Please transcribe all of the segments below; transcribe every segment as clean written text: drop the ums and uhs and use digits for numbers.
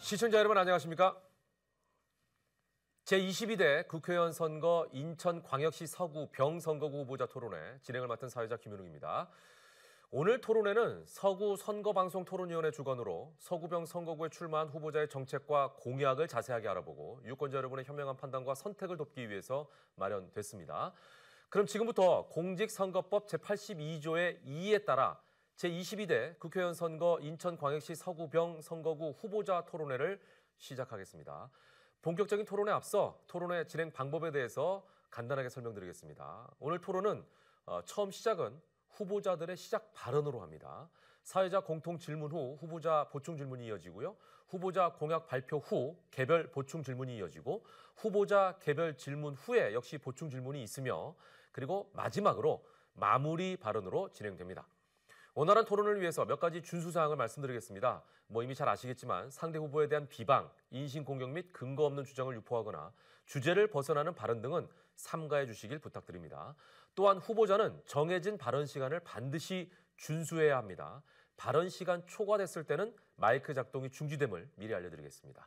시청자 여러분 안녕하십니까? 제22대 국회의원 선거 인천광역시 서구 병선거구 후보자 토론회 진행을 맡은 사회자 김윤웅입니다. 오늘 토론회는 서구 선거방송토론위원회 주관으로 서구병 선거구에 출마한 후보자의 정책과 공약을 자세하게 알아보고 유권자 여러분의 현명한 판단과 선택을 돕기 위해서 마련됐습니다. 그럼 지금부터 공직선거법 제82조의 2에 따라 제22대 국회의원 선거 인천광역시 서구병 선거구 후보자 토론회를 시작하겠습니다. 본격적인 토론에 앞서 토론회 진행 방법에 대해서 간단하게 설명드리겠습니다. 오늘 토론은 처음 시작은 후보자들의 시작 발언으로 합니다. 사회자 공통 질문 후 후보자 보충 질문이 이어지고요. 후보자 공약 발표 후 개별 보충 질문이 이어지고 후보자 개별 질문 후에 역시 보충 질문이 있으며 그리고 마지막으로 마무리 발언으로 진행됩니다. 원활한 토론을 위해서 몇 가지 준수사항을 말씀드리겠습니다. 이미 잘 아시겠지만 상대 후보에 대한 비방, 인신공격 및 근거 없는 주장을 유포하거나 주제를 벗어나는 발언 등은 삼가해 주시길 부탁드립니다. 또한 후보자는 정해진 발언 시간을 반드시 준수해야 합니다. 발언 시간 초과됐을 때는 마이크 작동이 중지됨을 미리 알려드리겠습니다.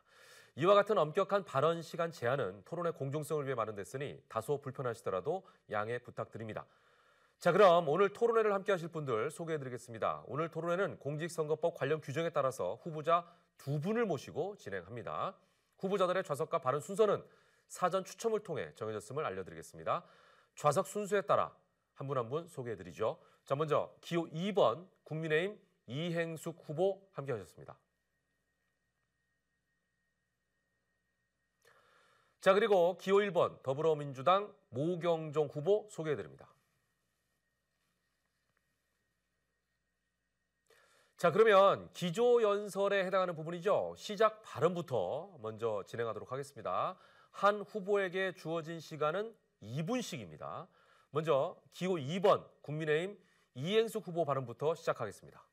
이와 같은 엄격한 발언 시간 제한은 토론의 공정성을 위해 마련됐으니 다소 불편하시더라도 양해 부탁드립니다. 자, 그럼 오늘 토론회를 함께 하실 분들 소개해드리겠습니다. 오늘 토론회는 공직선거법 관련 규정에 따라서 후보자 2분을 모시고 진행합니다. 후보자들의 좌석과 발언 순서는 사전 추첨을 통해 정해졌음을 알려드리겠습니다. 좌석 순서에 따라 한 분 한 분 소개해드리죠. 자, 먼저 기호 2번 국민의힘 이행숙 후보 함께 하셨습니다. 자, 그리고 기호 1번 더불어민주당 모경종 후보 소개해드립니다. 자, 그러면 기조연설에 해당하는 부분이죠. 시작 발언부터 먼저 진행하도록 하겠습니다. 한 후보에게 주어진 시간은 2분씩입니다. 먼저 기호 2번 국민의힘 이행숙 후보 발언부터 시작하겠습니다.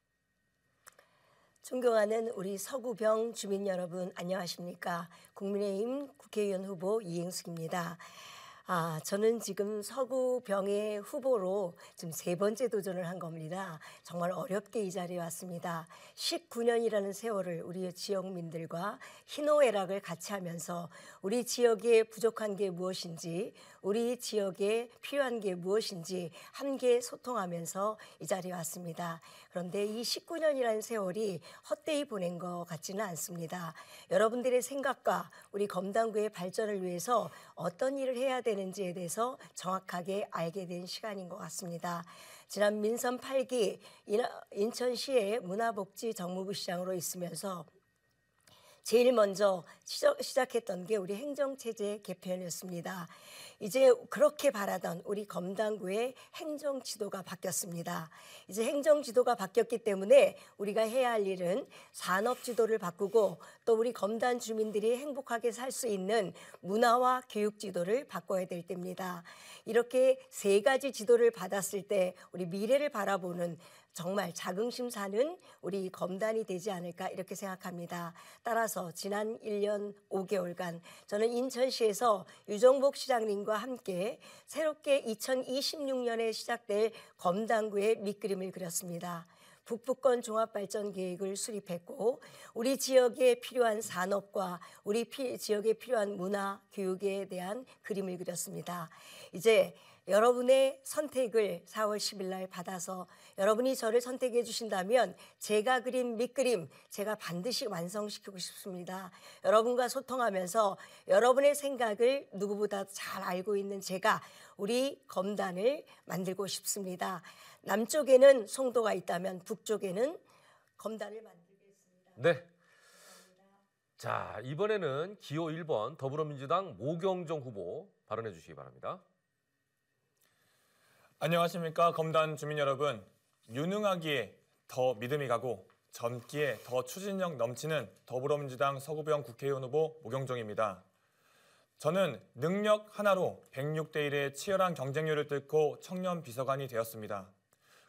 존경하는 우리 서구병 주민 여러분 안녕하십니까? 국민의힘 국회의원 후보 이행숙입니다. 저는 지금 서구병의 후보로 지금 3번째 도전을 한 겁니다. 정말 어렵게 이 자리에 왔습니다. 19년이라는 세월을 우리 지역민들과 희노애락을 같이 하면서 우리 지역에 부족한 게 무엇인지 우리 지역에 필요한 게 무엇인지 함께 소통하면서 이 자리에 왔습니다. 그런데 이 19년이라는 세월이 헛되이 보낸 것 같지는 않습니다. 여러분들의 생각과 우리 검단구의 발전을 위해서 어떤 일을 해야 되는지에 대해서 정확하게 알게 된 시간인 것 같습니다. 지난 민선 8기 인천시의 문화복지 정무부 시장으로 있으면서 제일 먼저 시작했던 게 우리 행정체제 개편이었습니다. 이제 그렇게 바라던 우리 검단구의 행정지도가 바뀌었습니다. 이제 행정지도가 바뀌었기 때문에 우리가 해야 할 일은 산업지도를 바꾸고 또 우리 검단 주민들이 행복하게 살 수 있는 문화와 교육지도를 바꿔야 될 때입니다. 이렇게 3가지 지도를 받았을 때 우리 미래를 바라보는 정말 자긍심 사는 우리 검단이 되지 않을까 이렇게 생각합니다. 따라서 지난 1년 5개월간 저는 인천시에서 유정복 시장님과 함께 새롭게 2026년에 시작될 검단구의 밑그림을 그렸습니다. 북부권 종합발전계획을 수립했고 우리 지역에 필요한 산업과 우리 지역에 필요한 문화, 교육에 대한 그림을 그렸습니다. 이제 여러분의 선택을 4월 10일 날 받아서 여러분이 저를 선택해 주신다면 제가 그린 밑그림 제가 반드시 완성시키고 싶습니다. 여러분과 소통하면서 여러분의 생각을 누구보다 잘 알고 있는 제가 우리 검단을 만들고 싶습니다. 남쪽에는 송도가 있다면 북쪽에는 검단을 만들겠습니다. 네. 감사합니다. 자, 이번에는 기호 1번 더불어민주당 모경종 후보 발언해 주시기 바랍니다. 안녕하십니까 검단 주민 여러분. 유능하기에 더 믿음이 가고 젊기에 더 추진력 넘치는 더불어민주당 서구병 국회의원 후보 모경종입니다. 저는 능력 하나로 106대 1의 치열한 경쟁률을 뚫고 청년 비서관이 되었습니다.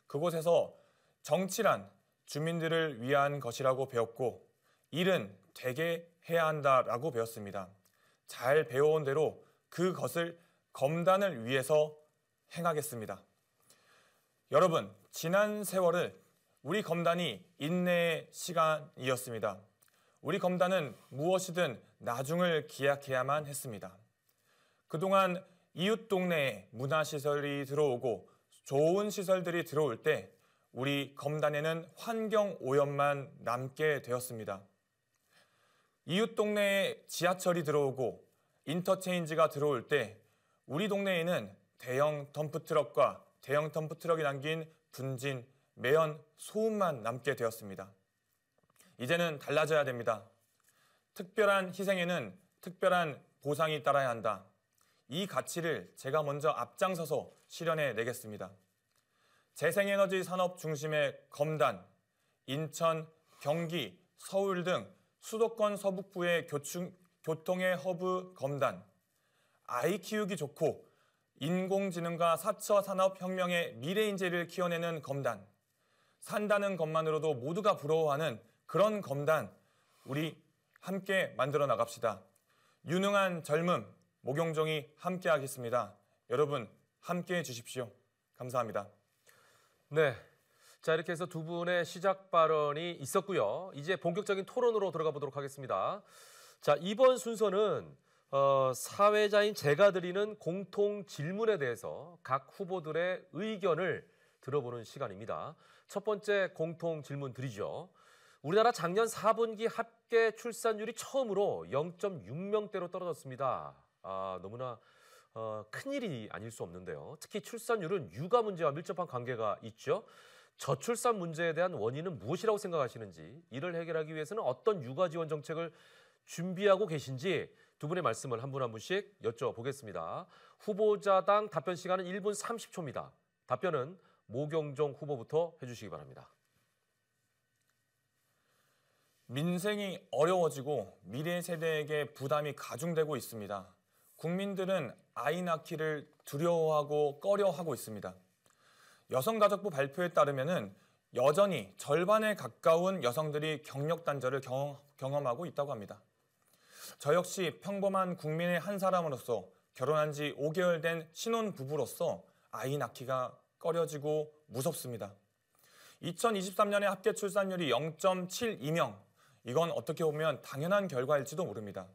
그곳에서 정치란 주민들을 위한 것이라고 배웠고 일은 되게 해야 한다라고 배웠습니다. 잘 배워온 대로 그것을 검단을 위해서 행하겠습니다. 여러분, 지난 세월을 우리 검단이 인내의 시간이었습니다. 우리 검단은 무엇이든 나중을 기약해야만 했습니다. 그동안 이웃 동네에 문화시설이 들어오고 좋은 시설들이 들어올 때 우리 검단에는 환경 오염만 남게 되었습니다. 이웃 동네에 지하철이 들어오고 인터체인지가 들어올 때 우리 동네에는 대형 덤프트럭과 대형 덤프트럭이 남긴 분진, 매연, 소음만 남게 되었습니다. 이제는 달라져야 됩니다. 특별한 희생에는 특별한 보상이 따라야 한다. 이 가치를 제가 먼저 앞장서서 실현해 내겠습니다. 재생에너지 산업 중심의 검단, 인천, 경기, 서울 등 수도권 서북부의 교통의 허브 검단, 아이 키우기 좋고 인공지능과 4차 산업혁명의 미래인재를 키워내는 검단, 산다는 것만으로도 모두가 부러워하는 그런 검단, 우리 함께 만들어 나갑시다. 유능한 젊음, 목용종이 함께 하겠습니다. 여러분 함께 해주십시오. 감사합니다. 네. 자, 이렇게 해서 두 분의 시작 발언이 있었고요. 이제 본격적인 토론으로 들어가 보도록 하겠습니다. 자, 이번 순서는 사회자인 제가 드리는 공통 질문에 대해서 각 후보들의 의견을 들어보는 시간입니다. 첫 번째 공통 질문 드리죠. 우리나라 작년 4분기 합계 출산율이 처음으로 0.6명대로 떨어졌습니다. 너무나 큰일이 아닐 수 없는데요. 특히 출산율은 육아 문제와 밀접한 관계가 있죠. 저출산 문제에 대한 원인은 무엇이라고 생각하시는지, 이를 해결하기 위해서는 어떤 육아 지원 정책을 준비하고 계신지 두 분의 말씀을 한 분 한 분씩 여쭤보겠습니다. 후보자당 답변 시간은 1분 30초입니다. 답변은 모경종 후보부터 해주시기 바랍니다. 민생이 어려워지고 미래 세대에게 부담이 가중되고 있습니다. 국민들은 아이 낳기를 두려워하고 꺼려하고 있습니다. 여성가족부 발표에 따르면 여전히 절반에 가까운 여성들이 경력 단절을 경험하고 있다고 합니다. 저 역시 평범한 국민의 한 사람으로서 결혼한 지 5개월 된 신혼부부로서 아이 낳기가 꺼려지고 무섭습니다. 2023년의 합계 출산율이 0.72명, 이건 어떻게 보면 당연한 결과일지도 모릅니다.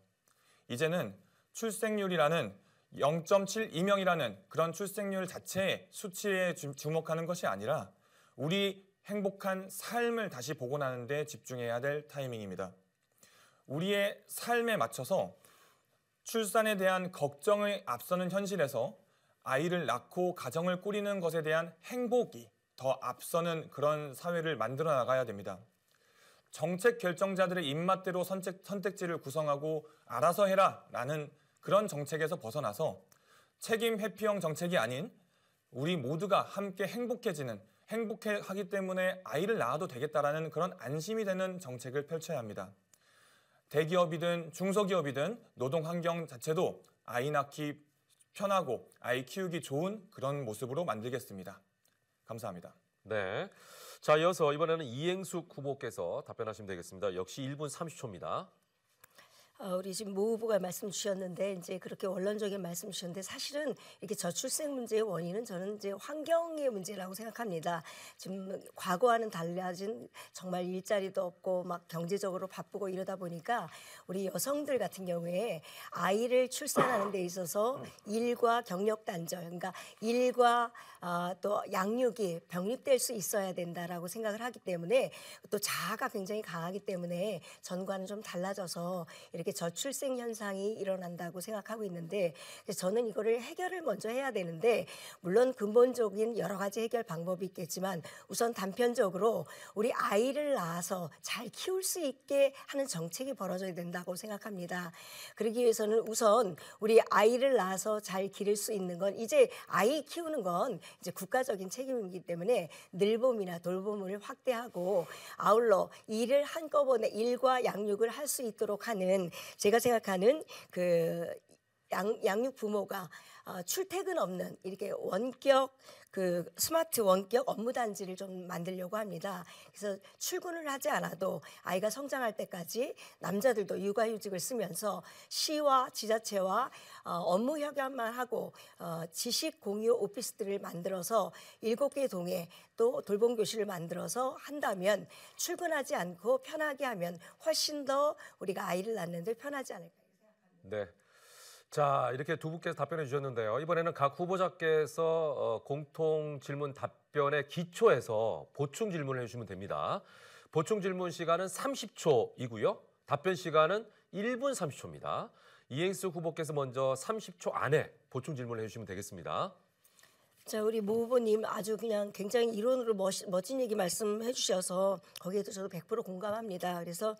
이제는 출생률이라는 0.72명이라는 그런 출생률 자체의 수치에 주목하는 것이 아니라 우리 행복한 삶을 다시 복원하는 데 집중해야 될 타이밍입니다. 우리의 삶에 맞춰서 출산에 대한 걱정을 앞서는 현실에서 아이를 낳고 가정을 꾸리는 것에 대한 행복이 더 앞서는 그런 사회를 만들어 나가야 됩니다. 정책 결정자들의 입맛대로 선택지를 구성하고 알아서 해라라는 그런 정책에서 벗어나서 책임 회피형 정책이 아닌 우리 모두가 함께 행복하기 때문에 아이를 낳아도 되겠다라는 그런 안심이 되는 정책을 펼쳐야 합니다. 대기업이든 중소기업이든 노동 환경 자체도 아이 낳기 편하고 아이 키우기 좋은 그런 모습으로 만들겠습니다. 감사합니다. 네. 자, 이어서 이번에는 이행숙 후보께서 답변하시면 되겠습니다. 역시 1분 30초입니다. 우리 지금 모 후보가 말씀 주셨는데 이제 그렇게 원론적인 말씀 주셨는데 사실은 이렇게 저출생 문제의 원인은 저는 이제 환경의 문제라고 생각합니다. 지금 과거와는 달라진 정말 일자리도 없고 막 경제적으로 바쁘고 이러다 보니까 우리 여성들 같은 경우에 아이를 출산하는 데 있어서 일과 경력 단절, 그러니까 일과 또 양육이 병립될 수 있어야 된다라고 생각을 하기 때문에 또 자아가 굉장히 강하기 때문에 전과는 좀 달라져서 이렇게 저출생 현상이 일어난다고 생각하고 있는데 저는 이거를 해결을 먼저 해야 되는데 물론 근본적인 여러 가지 해결 방법이 있겠지만 우선 단편적으로 우리 아이를 낳아서 잘 키울 수 있게 하는 정책이 벌어져야 된다고 생각합니다. 그러기 위해서는 우선 우리 아이를 낳아서 잘 기를 수 있는 건 이제 아이 키우는 건 이제 국가적인 책임이기 때문에 늘봄이나 돌봄을 확대하고 아울러 일을 한꺼번에 일과 양육을 할 수 있도록 하는 제가 생각하는 그 양육 부모가 출퇴근 없는 이렇게 원격 그 스마트 원격 업무 단지를 좀 만들려고 합니다. 그래서 출근을 하지 않아도 아이가 성장할 때까지 남자들도 육아휴직을 쓰면서 시와 지자체와 업무 협약만 하고 지식 공유 오피스들을 만들어서 7개 동에 또 돌봄 교실을 만들어서 한다면 출근하지 않고 편하게 하면 훨씬 더 우리가 아이를 낳는 데 편하지 않을까. 네. 자, 이렇게 두 분께서 답변해 주셨는데요. 이번에는 각 후보자께서 공통 질문 답변에 기초해서 보충 질문을 해주시면 됩니다. 보충 질문 시간은 30초이고요. 답변 시간은 1분 30초입니다. 이행수 후보께서 먼저 30초 안에 보충 질문을 해주시면 되겠습니다. 자, 우리 모 후보님 아주 그냥 굉장히 이론으로 멋진 얘기 말씀해 주셔서 거기에도 저도 100% 공감합니다. 그래서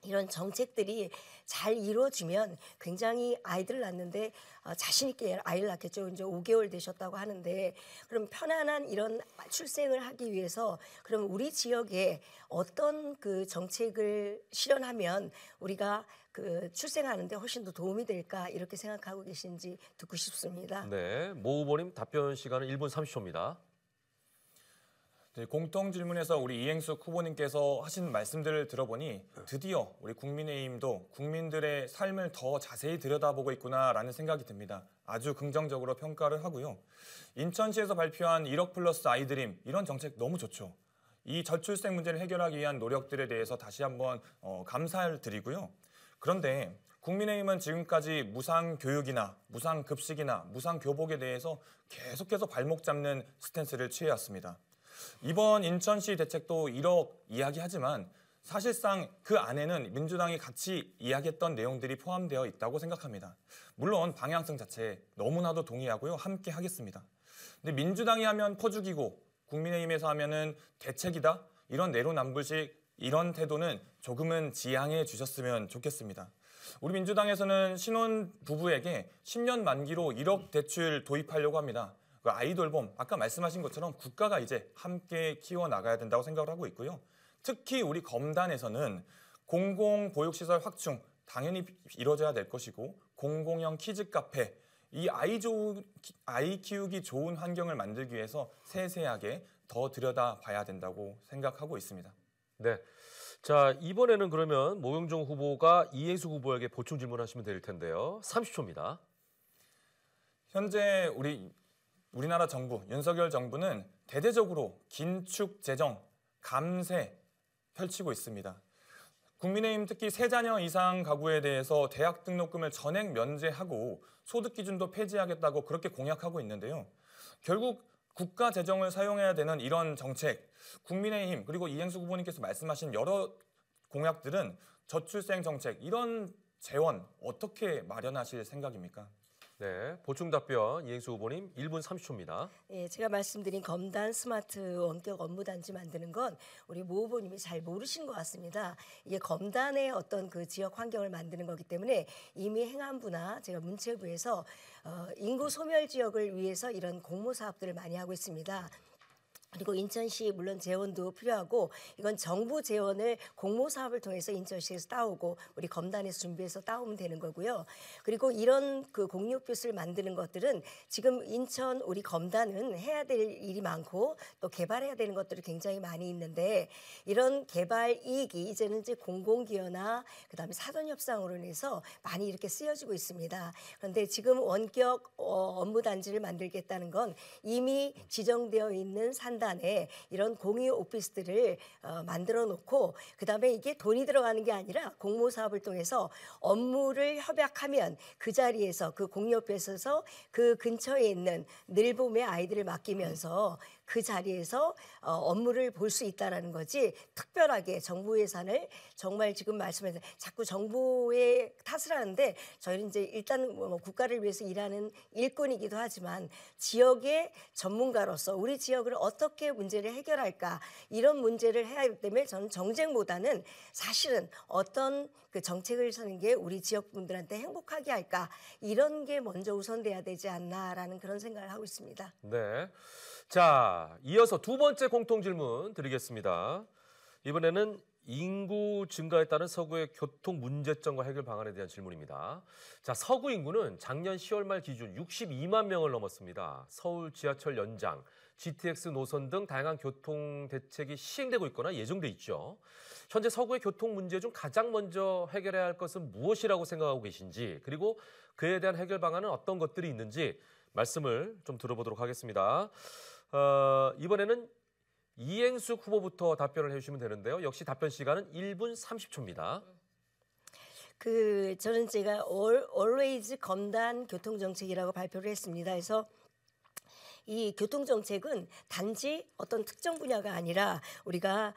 이런 정책들이 잘 이루어지면 굉장히 아이들을 낳는데 자신 있게 아이를 낳겠죠. 이제 5개월 되셨다고 하는데 그럼 편안한 이런 출생을 하기 위해서 그럼 우리 지역에 어떤 그 정책을 실현하면 우리가 그 출생하는데 훨씬 더 도움이 될까 이렇게 생각하고 계신지 듣고 싶습니다. 네, 모 후보님 답변 시간은 1분 30초입니다. 네, 공통 질문에서 우리 이행숙 후보님께서 하신 말씀들을 들어보니 드디어 우리 국민의힘도 국민들의 삶을 더 자세히 들여다보고 있구나라는 생각이 듭니다. 아주 긍정적으로 평가를 하고요. 인천시에서 발표한 1억 플러스 아이드림 이런 정책 너무 좋죠. 이 저출생 문제를 해결하기 위한 노력들에 대해서 다시 한번 감사를 드리고요. 그런데 국민의힘은 지금까지 무상교육이나 무상급식이나 무상교복에 대해서 계속해서 발목 잡는 스탠스를 취해왔습니다. 이번 인천시 대책도 1억 이야기하지만 사실상 그 안에는 민주당이 같이 이야기했던 내용들이 포함되어 있다고 생각합니다. 물론 방향성 자체에 너무나도 동의하고요. 함께 하겠습니다. 근데 민주당이 하면 퍼주기고 국민의힘에서 하면은 대책이다? 이런 내로남불식 이런 태도는 조금은 지양해 주셨으면 좋겠습니다. 우리 민주당에서는 신혼 부부에게 10년 만기로 1억 대출 도입하려고 합니다. 그 아이돌봄, 아까 말씀하신 것처럼 국가가 이제 함께 키워나가야 된다고 생각을 하고 있고요. 특히 우리 검단에서는 공공보육시설 확충 당연히 이루어져야 될 것이고 공공형 키즈 카페, 이 아이 키우기 좋은 환경을 만들기 위해서 세세하게 더 들여다봐야 된다고 생각하고 있습니다. 네. 자, 이번에는 그러면 모영종 후보가 이행수 후보에게 보충 질문하시면 될 텐데요. 30초입니다. 현재 우리나라 정부, 윤석열 정부는 대대적으로 긴축 재정, 감세 펼치고 있습니다. 국민의힘 특히 3자녀 이상 가구에 대해서 대학 등록금을 전액 면제하고 소득 기준도 폐지하겠다고 그렇게 공약하고 있는데요. 결국 국가 재정을 사용해야 되는 이런 정책, 국민의힘 그리고 이행수 후보님께서 말씀하신 여러 공약들은 저출생 정책, 이런 재원 어떻게 마련하실 생각입니까? 네, 보충 답변 이행수 후보님 1분 30초입니다. 예, 제가 말씀드린 검단 스마트 원격 업무 단지 만드는 건 우리 모 후보님이 잘 모르신 것 같습니다. 이게 검단의 어떤 그 지역 환경을 만드는 거기 때문에 이미 행안부나 제가 문체부에서 인구 소멸 지역을 위해서 이런 공모 사업들을 많이 하고 있습니다. 그리고 인천시 물론 재원도 필요하고 이건 정부 재원을 공모 사업을 통해서 인천시에서 따오고 우리 검단에서 준비해서 따오면 되는 거고요. 그리고 이런 그 공유오피스를 만드는 것들은 지금 인천 우리 검단은 해야 될 일이 많고 또 개발해야 되는 것들이 굉장히 많이 있는데 이런 개발 이익이 이제는 이제 공공기여나 그다음에 사전협상으로 인해서 많이 이렇게 쓰여지고 있습니다. 그런데 지금 원격 업무 단지를 만들겠다는 건 이미 지정되어 있는 산단에 이런 공유 오피스들을 만들어 놓고 그다음에 이게 돈이 들어가는 게 아니라 공모 사업을 통해서 업무를 협약하면 그 자리에서 그 공유 오피스에서 그 근처에 있는 늘봄의 아이들을 맡기면서 그 자리에서 업무를 볼 수 있다라는 거지 특별하게 정부 예산을 정말 지금 말씀해서 자꾸 정부의 탓을 하는데 저희는 이제 일단 뭐 국가를 위해서 일하는 일꾼이기도 하지만 지역의 전문가로서 우리 지역을 어떻게 문제를 해결할까 이런 문제를 해야 하기 때문에 저는 정쟁보다는 사실은 어떤 그 정책을 서는 게 우리 지역 분들한테 행복하게 할까 이런 게 먼저 우선돼야 되지 않나라는 그런 생각을 하고 있습니다. 네. 자, 이어서 두 번째 공통 질문 드리겠습니다. 이번에는 인구 증가에 따른 서구의 교통 문제점과 해결 방안에 대한 질문입니다. 자, 서구 인구는 작년 10월 말 기준 62만 명을 넘었습니다. 서울 지하철 연장, GTX 노선 등 다양한 교통 대책이 시행되고 있거나 예정돼 있죠. 현재 서구의 교통 문제 중 가장 먼저 해결해야 할 것은 무엇이라고 생각하고 계신지, 그리고 그에 대한 해결 방안은 어떤 것들이 있는지 말씀을 좀 들어보도록 하겠습니다. 이번에는 이행숙 후보부터 답변을 해주시면 되는데요. 역시 답변 시간은 1분 30초입니다. 저는 제가 always 검단 교통정책이라고 발표를 했습니다. 그래서 이 교통정책은 단지 어떤 특정 분야가 아니라 우리가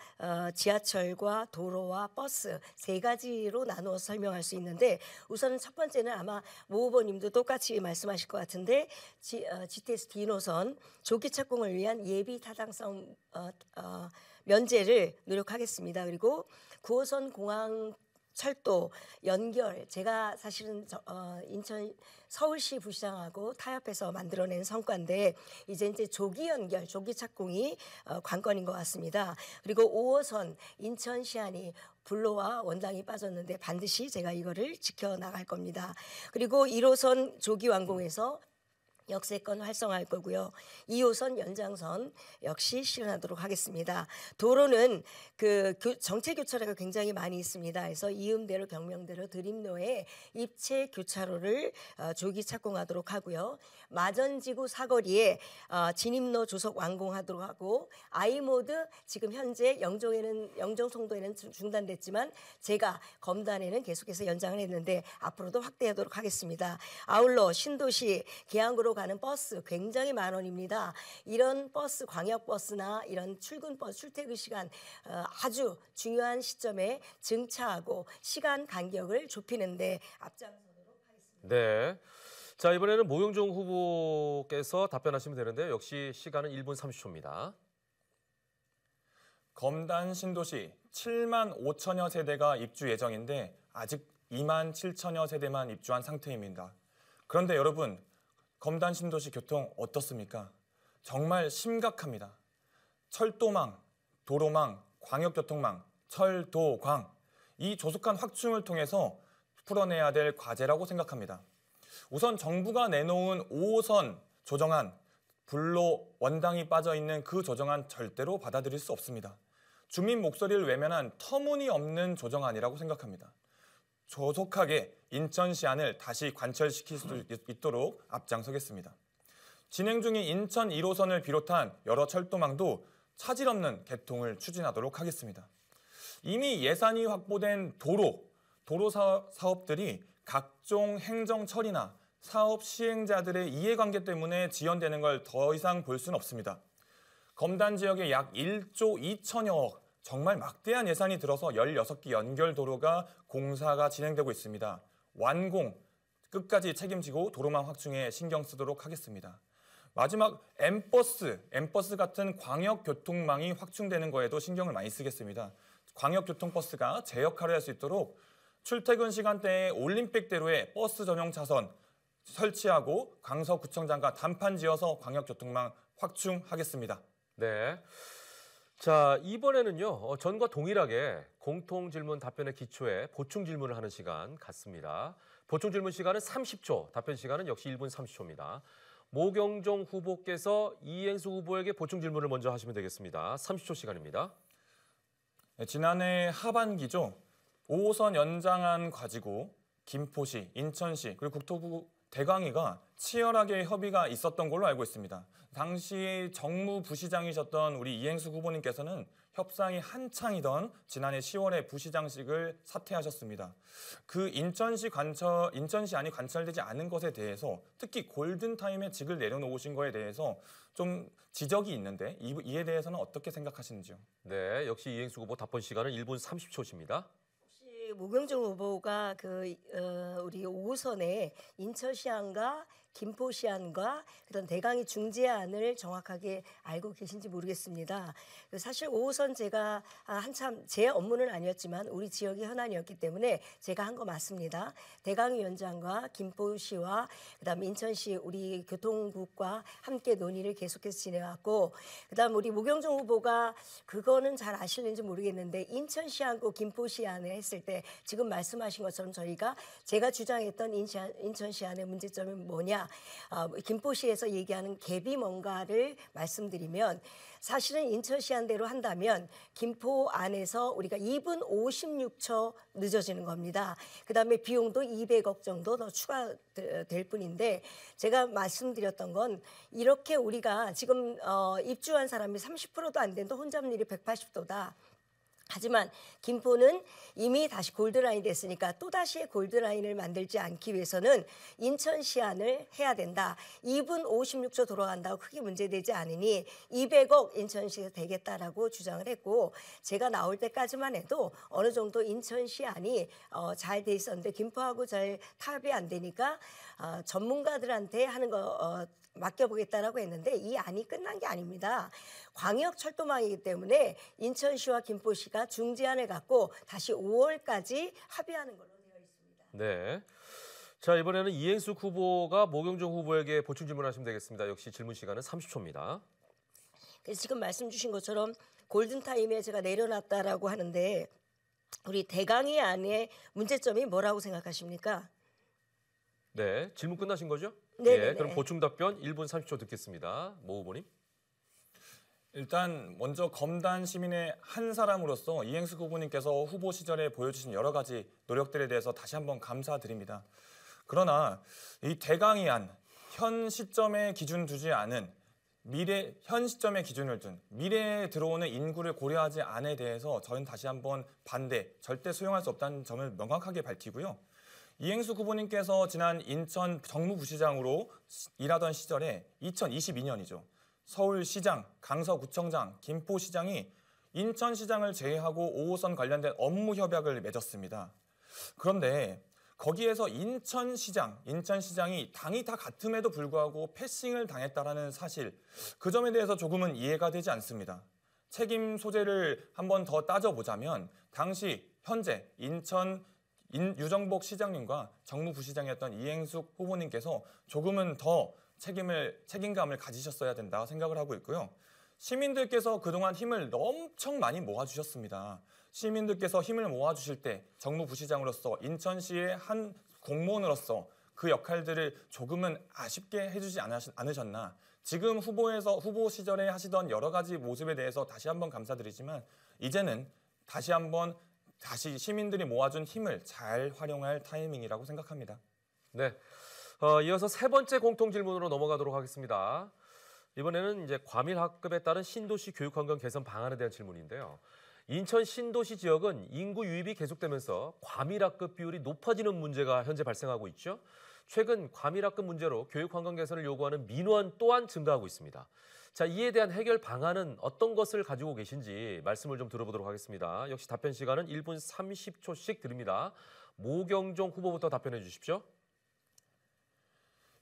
지하철과 도로와 버스 세 가지로 나누어 설명할 수 있는데, 우선은 첫 번째는 아마 모 후보님도 똑같이 말씀하실 것 같은데 GTX D노선 조기 착공을 위한 예비 타당성 면제를 노력하겠습니다. 그리고 9호선 공항 철도 연결, 제가 사실은 인천 서울시 부시장하고 타협해서 만들어낸 성과인데 이제 조기 연결, 조기 착공이 관건인 것 같습니다. 그리고 5호선 인천 시안이 불로와 원당이 빠졌는데 반드시 제가 이거를 지켜나갈 겁니다. 그리고 1호선 조기 완공해서 역세권 활성화할 거고요. 2호선 연장선 역시 실현하도록 하겠습니다. 도로는 정체 교차로가 굉장히 많이 있습니다. 그래서 이음대로 경명대로 드림로에 입체 교차로를 조기 착공하도록 하고요. 마전지구 사거리에 진입로 조속 완공하도록 하고, 아이모드 지금 현재 영종 송도에는 중단됐지만 제가 검단에는 계속해서 연장을 했는데 앞으로도 확대하도록 하겠습니다. 아울러 신도시 계양구로 가는 버스 굉장히 만원입니다. 이런 버스, 광역버스나 이런 출근버스, 출퇴근 시간 아주 중요한 시점에 증차하고 시간 간격을 좁히는데 앞장서도록 하겠습니다. 네. 자, 이번에는 모영종 후보께서 답변하시면 되는데요. 역시 시간은 1분 30초입니다. 검단 신도시 7만 5천여 세대가 입주 예정인데 아직 2만 7천여 세대만 입주한 상태입니다. 그런데 여러분, 검단 신도시 교통 어떻습니까? 정말 심각합니다. 철도망, 도로망, 광역교통망, 철도광, 이 조속한 확충을 통해서 풀어내야 될 과제라고 생각합니다. 우선 정부가 내놓은 5호선 조정안, 불로 원당이 빠져있는 그 조정안 절대로 받아들일 수 없습니다. 주민 목소리를 외면한 터무니없는 조정안이라고 생각합니다. 조속하게 인천시안을 다시 관철시킬 수 있도록 앞장서겠습니다. 진행 중인 인천 1호선을 비롯한 여러 철도망도 차질 없는 개통을 추진하도록 하겠습니다. 이미 예산이 확보된 도로 사업들이 각종 행정 처리나 사업 시행자들의 이해관계 때문에 지연되는 걸 더 이상 볼 수는 없습니다. 검단 지역에 약 1조 2천여억, 정말 막대한 예산이 들어서 16개 연결 도로가 공사가 진행되고 있습니다. 완공 끝까지 책임지고 도로망 확충에 신경 쓰도록 하겠습니다. 마지막 M버스 같은 광역교통망이 확충되는 거에도 신경을 많이 쓰겠습니다. 광역교통버스가 제 역할을 할 수 있도록 출퇴근 시간대에 올림픽대로에 버스 전용 차선 설치하고 강서구청장과 담판 지어서 광역교통망 확충하겠습니다. 네. 자, 이번에는요. 전과 동일하게 공통 질문 답변의 기초에 보충 질문을 하는 시간 갖습니다. 보충 질문 시간은 30초, 답변 시간은 역시 1분 30초입니다. 모경종 후보께서 이행수 후보에게 보충 질문을 먼저 하시면 되겠습니다. 30초 시간입니다. 네, 지난해 하반기죠. 5호선 연장안 가지고 김포시, 인천시 그리고 국토부 대강위가 치열하게 협의가 있었던 걸로 알고 있습니다. 당시 정무부시장이셨던 우리 이행수 후보님께서는 협상이 한창이던 지난해 10월에 부시장직을 사퇴하셨습니다. 그 인천시안이 관철되지 않은 것에 대해서, 특히 골든타임에 직을 내려놓으신 거에 대해서 좀 지적이 있는데 이에 대해서는 어떻게 생각하시는지요? 네, 역시 이행수 후보 답변 시간은 1분 30초입니다. 모경종 후보가 우리 5호선에 인천시안과 김포시안과 그런 대강이 중재안을 정확하게 알고 계신지 모르겠습니다. 사실 5호선 제가 한참 제 업무는 아니었지만 우리 지역의 현안이었기 때문에 제가 한 거 맞습니다. 대강위원장과 김포시와 그다음에 인천시 우리 교통국과 함께 논의를 계속해서 진행하고 그다음 우리 모경종 후보가 그거는 잘 아실는지 모르겠는데 인천시안고 김포시안을 했을 때 지금 말씀하신 것처럼 제가 주장했던 인천시안의 문제점이 뭐냐 김포시에서 얘기하는 갭이 뭔가를 말씀드리면 사실은 인천시안대로 한다면 김포 안에서 우리가 2분 56초 늦어지는 겁니다. 그다음에 비용도 200억 정도 더 추가될 뿐인데 제가 말씀드렸던 건 이렇게 우리가 지금 입주한 사람이 30%도 안 된다. 혼잡률이 180도다. 하지만 김포는 이미 다시 골드라인이 됐으니까 또다시 골드라인을 만들지 않기 위해서는 인천시안을 해야 된다. 2분 56초 돌아간다고 크게 문제되지 않으니 200억 인천시에서 되겠다라고 주장을 했고 제가 나올 때까지만 해도 어느 정도 인천시안이 잘 돼 있었는데 김포하고 잘 타협이 안 되니까 전문가들한테 하는 거 맡겨보겠다라고 했는데 이 안이 끝난 게 아닙니다. 광역철도망이기 때문에 인천시와 김포시가 중재안을 갖고 다시 5월까지 합의하는 걸로 되어 있습니다. 네. 자, 이번에는 이행숙 후보가 모경종 후보에게 보충 질문하시면 되겠습니다. 역시 질문 시간은 30초입니다. 그래서 지금 말씀 주신 것처럼 골든타임에 제가 내려놨다라고 하는데 우리 대강의 안의 문제점이 뭐라고 생각하십니까? 네, 질문 끝나신 거죠? 네. 그럼 보충 답변 1분 30초 듣겠습니다. 모 후보님. 일단 먼저 검단 시민의 한 사람으로서 이행숙 후보님께서 후보 시절에 보여주신 여러 가지 노력들에 대해서 다시 한번 감사드립니다. 그러나 이 대강의안 현 시점에 기준 두지 않은 현 시점에 기준을 둔 미래에 들어오는 인구를 고려하지 않에 대해서 저는 다시 한번 반대, 절대 수용할 수 없다는 점을 명확하게 밝히고요. 이행숙 후보님께서 지난 인천 정무부시장으로 일하던 시절에 2022년이죠. 서울시장, 강서구청장, 김포시장이 인천시장을 제외하고 5호선 관련된 업무 협약을 맺었습니다. 그런데 거기에서 인천시장이 당이 다 같음에도 불구하고 패싱을 당했다라는 사실, 그 점에 대해서 조금은 이해가 되지 않습니다. 책임 소재를 한번 더 따져보자면 당시 현재 유정복 시장님과 정무부시장이었던 이행숙 후보님께서 조금은 더 책임감을 가지셨어야 된다 생각을 하고 있고요. 시민들께서 그동안 힘을 엄청 많이 모아주셨습니다. 시민들께서 힘을 모아주실 때 정무부시장으로서 인천시의 한 공무원으로서 그 역할들을 조금은 아쉽게 해주지 않으셨나. 지금 후보 시절에 하시던 여러 가지 모습에 대해서 다시 한번 감사드리지만 이제는 다시 시민들이 모아준 힘을 잘 활용할 타이밍이라고 생각합니다. 네. 이어서 세 번째 공통 질문으로 넘어가도록 하겠습니다. 이번에는 이제 과밀학급에 따른 신도시 교육 환경 개선 방안에 대한 질문인데요. 인천 신도시 지역은 인구 유입이 계속되면서 과밀학급 비율이 높아지는 문제가 현재 발생하고 있죠. 최근 과밀학급 문제로 교육 환경 개선을 요구하는 민원 또한 증가하고 있습니다. 자, 이에 대한 해결 방안은 어떤 것을 가지고 계신지 말씀을 좀 들어보도록 하겠습니다. 역시 답변 시간은 1분 30초씩 드립니다. 모경종 후보부터 답변해 주십시오.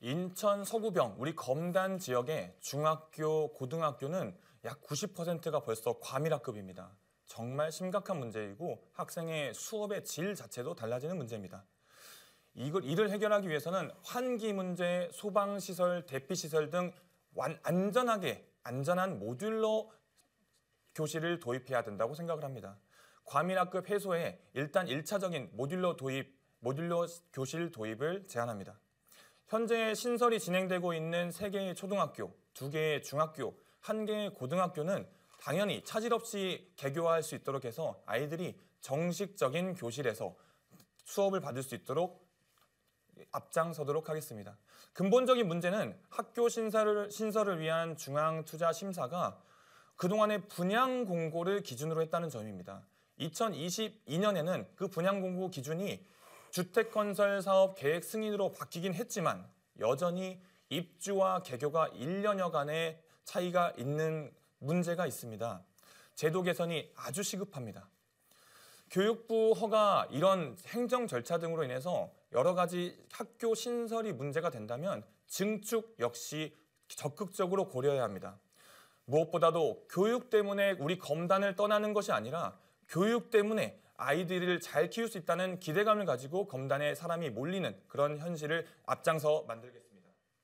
인천 서구병, 우리 검단 지역의 중학교, 고등학교는 약 90%가 벌써 과밀학급입니다. 정말 심각한 문제이고 학생의 수업의 질 자체도 달라지는 문제입니다. 이를 해결하기 위해서는 환기 문제, 소방시설, 대피시설 등 안전한 모듈러 교실을 도입해야 된다고 생각을 합니다. 과밀학급 해소에 일단 1차적인 모듈러 교실 도입을 제안합니다. 현재 신설이 진행되고 있는 3개의 초등학교, 2개의 중학교, 1개의 고등학교는 당연히 차질 없이 개교할 수 있도록 해서 아이들이 정식적인 교실에서 수업을 받을 수 있도록 앞장서도록 하겠습니다. 근본적인 문제는 학교 신설을 위한 중앙투자심사가 그동안의 분양 공고를 기준으로 했다는 점입니다. 2022년에는 그 분양 공고 기준이 주택건설 사업 계획 승인으로 바뀌긴 했지만 여전히 입주와 개교가 1년여간의 차이가 있는 문제가 있습니다. 제도 개선이 아주 시급합니다. 교육부 허가 이런 행정 절차 등으로 인해서 여러 가지 학교 신설이 문제가 된다면 증축 역시 적극적으로 고려해야 합니다. 무엇보다도 교육 때문에 우리 검단을 떠나는 것이 아니라 교육 때문에 아이들을 잘 키울 수 있다는 기대감을 가지고 검단에 사람이 몰리는 그런 현실을 앞장서 만들겠습니다.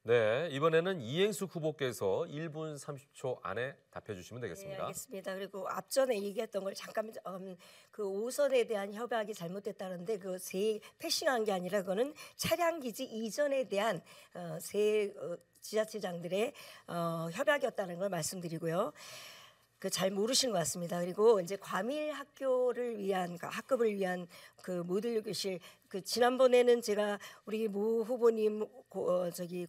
네, 이번에는 이행숙 후보께서 1분 30초 안에 답해 주시면 네, 되겠습니다. 알겠습니다. 그리고 앞전에 얘기했던 걸 잠깐 그 5선에 대한 협약이 잘못됐다는데 그 세 패싱한 게 아니라 그거는 차량 기지 이전에 대한 세 지자체장들의 협약이었다는 걸 말씀드리고요. 그 잘 모르신 것 같습니다. 그리고 이제 과밀 학교를 위한 학급을 위한 그 모듈 교실 그 지난번에는 제가 우리 모 후보님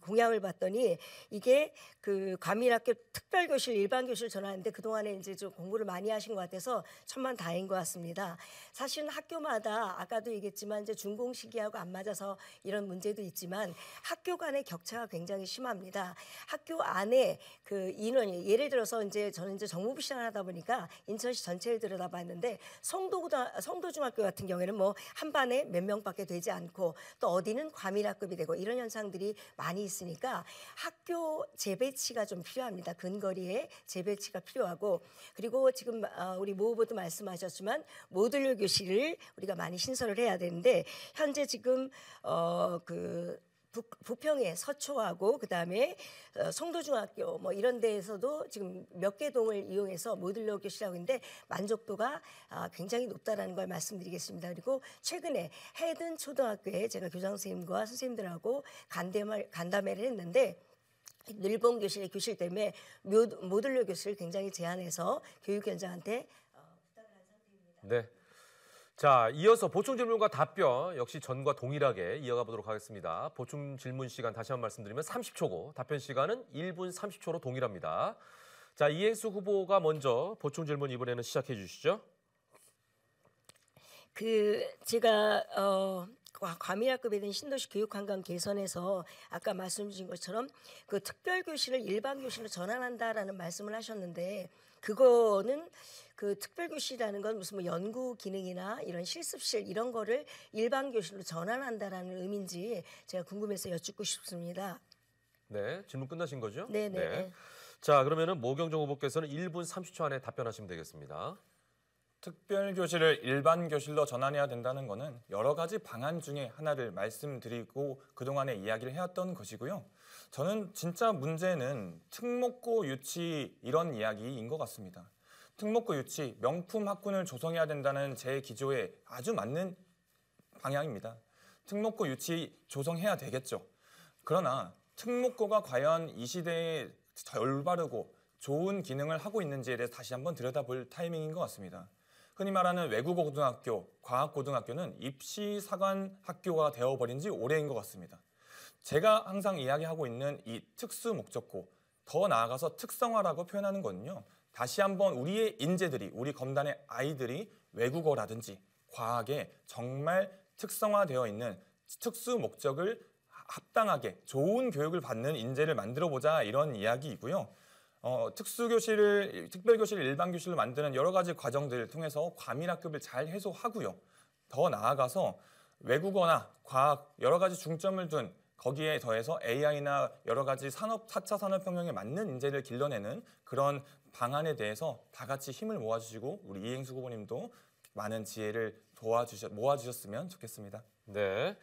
공약을 봤더니 이게 그 과밀학교 특별교실 일반교실 전환하는데 그동안에 이제 좀 공부를 많이 하신 것 같아서 천만다행인 것 같습니다. 사실은 학교마다 아까도 얘기했지만 이제 준공시기하고 안 맞아서 이런 문제도 있지만 학교 간의 격차가 굉장히 심합니다. 학교 안에 그 인원이 예를 들어서 이제 저는 이제 정무부 시장을 하다 보니까 인천시 전체를 들여다봤는데 성도중학교 같은 경우에는 뭐 한 반에 몇 명밖에 되지 않고 또 어디는 과밀학급이 되고 이런 현상들이 많이 있으니까 학교 재배치가 좀 필요합니다. 근거리에 재배치가 필요하고 그리고 지금 우리 모 후보도 말씀하셨지만 모듈 교실을 우리가 많이 신설을 해야 되는데 현재 지금 부평의 서초하고 그다음에 송도중학교 뭐 이런 데에서도 지금 몇 개 동을 이용해서 모듈러 교실하고 있는데 만족도가 굉장히 높다라는 걸 말씀드리겠습니다. 그리고 최근에 해든 초등학교에 제가 교장 선생님과 선생님들하고 간담회를 했는데 늘봉 교실의 교실 때문에 모듈러 교실을 굉장히 제안해서 교육위원장한테 부탁을 한 상태입니다. 네. 자, 이어서 보충 질문과 답변 역시 전과 동일하게 이어가 보도록 하겠습니다. 보충 질문 시간 다시 한번 말씀드리면 30초고 답변 시간은 1분 30초로 동일합니다. 자, 이행숙 후보가 먼저 보충 질문 이번에는 시작해 주시죠. 제가 과밀학급에 대한 신도시 교육 환경 개선에서 아까 말씀 주신 것처럼 그 특별 교실을 일반 교실로 전환한다라는 말씀을 하셨는데 그거는 그 특별 교실이라는 건 무슨 뭐 연구 기능이나 이런 실습실 이런 거를 일반 교실로 전환한다라는 의미인지 제가 궁금해서 여쭙고 싶습니다. 네, 질문 끝나신 거죠? 네네. 네. 자, 그러면은 모경정 후보께서는 1분 30초 안에 답변하시면 되겠습니다. 특별 교실을 일반 교실로 전환해야 된다는 것은 여러 가지 방안 중에 하나를 말씀드리고 그동안에 이야기를 해왔던 것이고요. 저는 진짜 문제는 특목고 유치 이런 이야기인 것 같습니다. 특목고 유치, 명품 학군을 조성해야 된다는 제 기조에 아주 맞는 방향입니다. 특목고 유치 조성해야 되겠죠. 그러나 특목고가 과연 이 시대에 올바르고 좋은 기능을 하고 있는지에 대해서 다시 한번 들여다볼 타이밍인 것 같습니다. 흔히 말하는 외국어 고등학교, 과학 고등학교는 입시 사관 학교가 되어버린 지 오래인 것 같습니다. 제가 항상 이야기하고 있는 이 특수 목적고, 더 나아가서 특성화라고 표현하는 거는요. 다시 한번 우리의 인재들이, 우리 검단의 아이들이 외국어라든지 과학에 정말 특성화되어 있는 특수 목적을 합당하게 좋은 교육을 받는 인재를 만들어보자 이런 이야기이고요. 특별교실을 일반교실로 만드는 여러 가지 과정들을 통해서 과밀학급을 잘 해소하고요. 더 나아가서 외국어나 과학 여러 가지 중점을 둔 거기에 더해서 AI나 여러 가지 4차 산업혁명에 맞는 인재를 길러내는 그런 방안에 대해서 다 같이 힘을 모아주시고 우리 이행숙 후보님도 많은 지혜를 모아주셨으면 좋겠습니다. 네.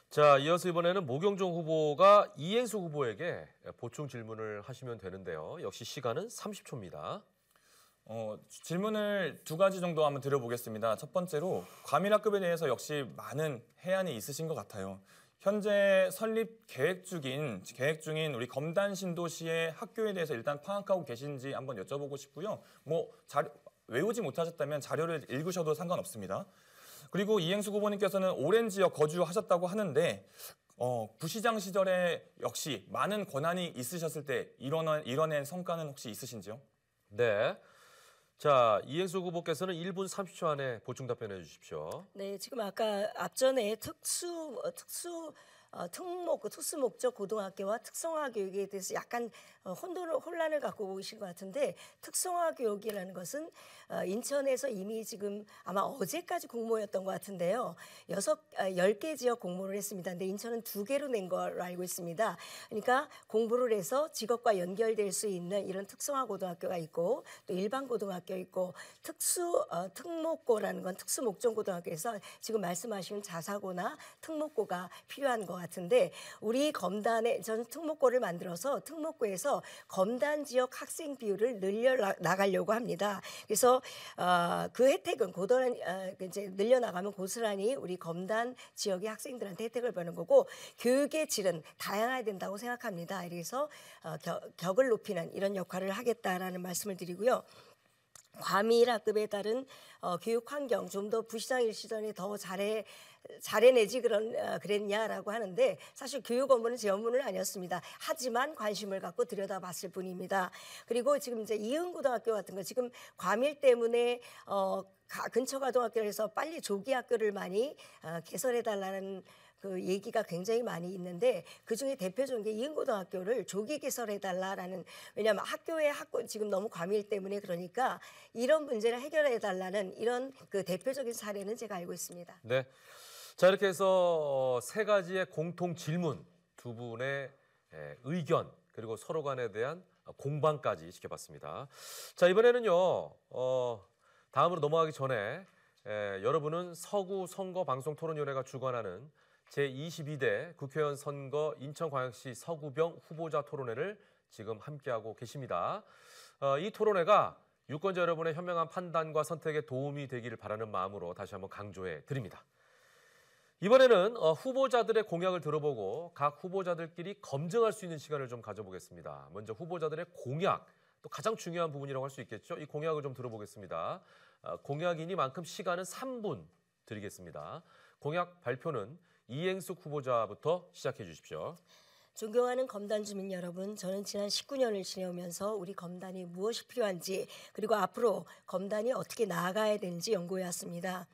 자, 이어서 이번에는 모경종 후보가 이행숙 후보에게 보충 질문을 하시면 되는데요. 역시 시간은 30초입니다. 질문을 두 가지 정도 한번 드려보겠습니다. 첫 번째로 과밀학급에 대해서 역시 많은 해안이 있으신 것 같아요. 현재 설립 계획 중인 우리 검단 신도시의 학교에 대해서 일단 파악하고 계신지 한번 여쭤보고 싶고요. 외우지 못하셨다면 자료를 읽으셔도 상관없습니다. 그리고 이행숙 후보님께서는 오랜 지역 거주하셨다고 하는데 부시장 시절에 역시 많은 권한이 있으셨을 때 이뤄낸 성과는 혹시 있으신지요? 네. 자, 이행숙 후보께서는 1분 30초 안에 보충 답변해 주십시오. 네, 지금 아까 앞전에 특수 목적 고등학교와 특성화 교육에 대해서 약간 혼란을 갖고 오신 것 같은데 특성화 교육이라는 것은 인천에서 이미 지금 아마 어제까지 공모였던 것 같은데요. 10개 지역 공모를 했습니다. 근데 인천은 2개로 낸 걸로 알고 있습니다. 그러니까 공부를 해서 직업과 연결될 수 있는 이런 특성화 고등학교가 있고 또 일반 고등학교 있고 특목고라는 건 특수목적고등학교에서 지금 말씀하신 자사고나 특목고가 필요한 것 같은데 우리 검단에 저는 특목고를 만들어서 특목고에서 검단 지역 학생 비율을 늘려 나가려고 합니다. 그래서 그 혜택은 이제 늘려나가면 고스란히 우리 검단 지역의 학생들한테 혜택을 보는 거고 교육의 질은 다양해야 된다고 생각합니다. 그래서 격을 높이는 이런 역할을 하겠다라는 말씀을 드리고요. 과밀 학급에 따른 교육 환경 좀 더 부시장일 시절에 더 잘해내지 그랬냐라고 하는데 사실 교육 업무는 제 업무는 아니었습니다. 하지만 관심을 갖고 들여다봤을 뿐입니다. 그리고 지금 이제 이은고등학교 같은 거 지금 과밀 때문에 근처 고등학교에서 빨리 조기 학교를 많이 개설해달라는 그 얘기가 굉장히 많이 있는데 그중에 대표적인 게 이은고등학교를 조기 개설해달라라는 왜냐하면 학교의 지금 너무 과밀 때문에 그러니까 이런 문제를 해결해달라는 이런 그 대표적인 사례는 제가 알고 있습니다. 네. 자, 이렇게 해서 3가지의 공통 질문, 2분의 의견, 그리고 서로 간에 대한 공방까지 지켜봤습니다. 자, 이번에는요, 다음으로 넘어가기 전에 여러분은 서구 선거방송토론위원회가 주관하는 제22대 국회의원 선거 인천광역시 서구병 후보자 토론회를 지금 함께하고 계십니다. 이 토론회가 유권자 여러분의 현명한 판단과 선택에 도움이 되기를 바라는 마음으로 다시 한번 강조해 드립니다. 이번에는 후보자들의 공약을 들어보고 각 후보자들끼리 검증할 수 있는 시간을 좀 가져보겠습니다. 먼저 후보자들의 공약, 또 가장 중요한 부분이라고 할 수 있겠죠. 이 공약을 좀 들어보겠습니다. 공약이니만큼 시간은 3분 드리겠습니다. 공약 발표는 이행숙 후보자부터 시작해 주십시오. 존경하는 검단 주민 여러분, 저는 지난 19년을 지내오면서 우리 검단이 무엇이 필요한지 그리고 앞으로 검단이 어떻게 나아가야 되는지 연구해 왔습니다.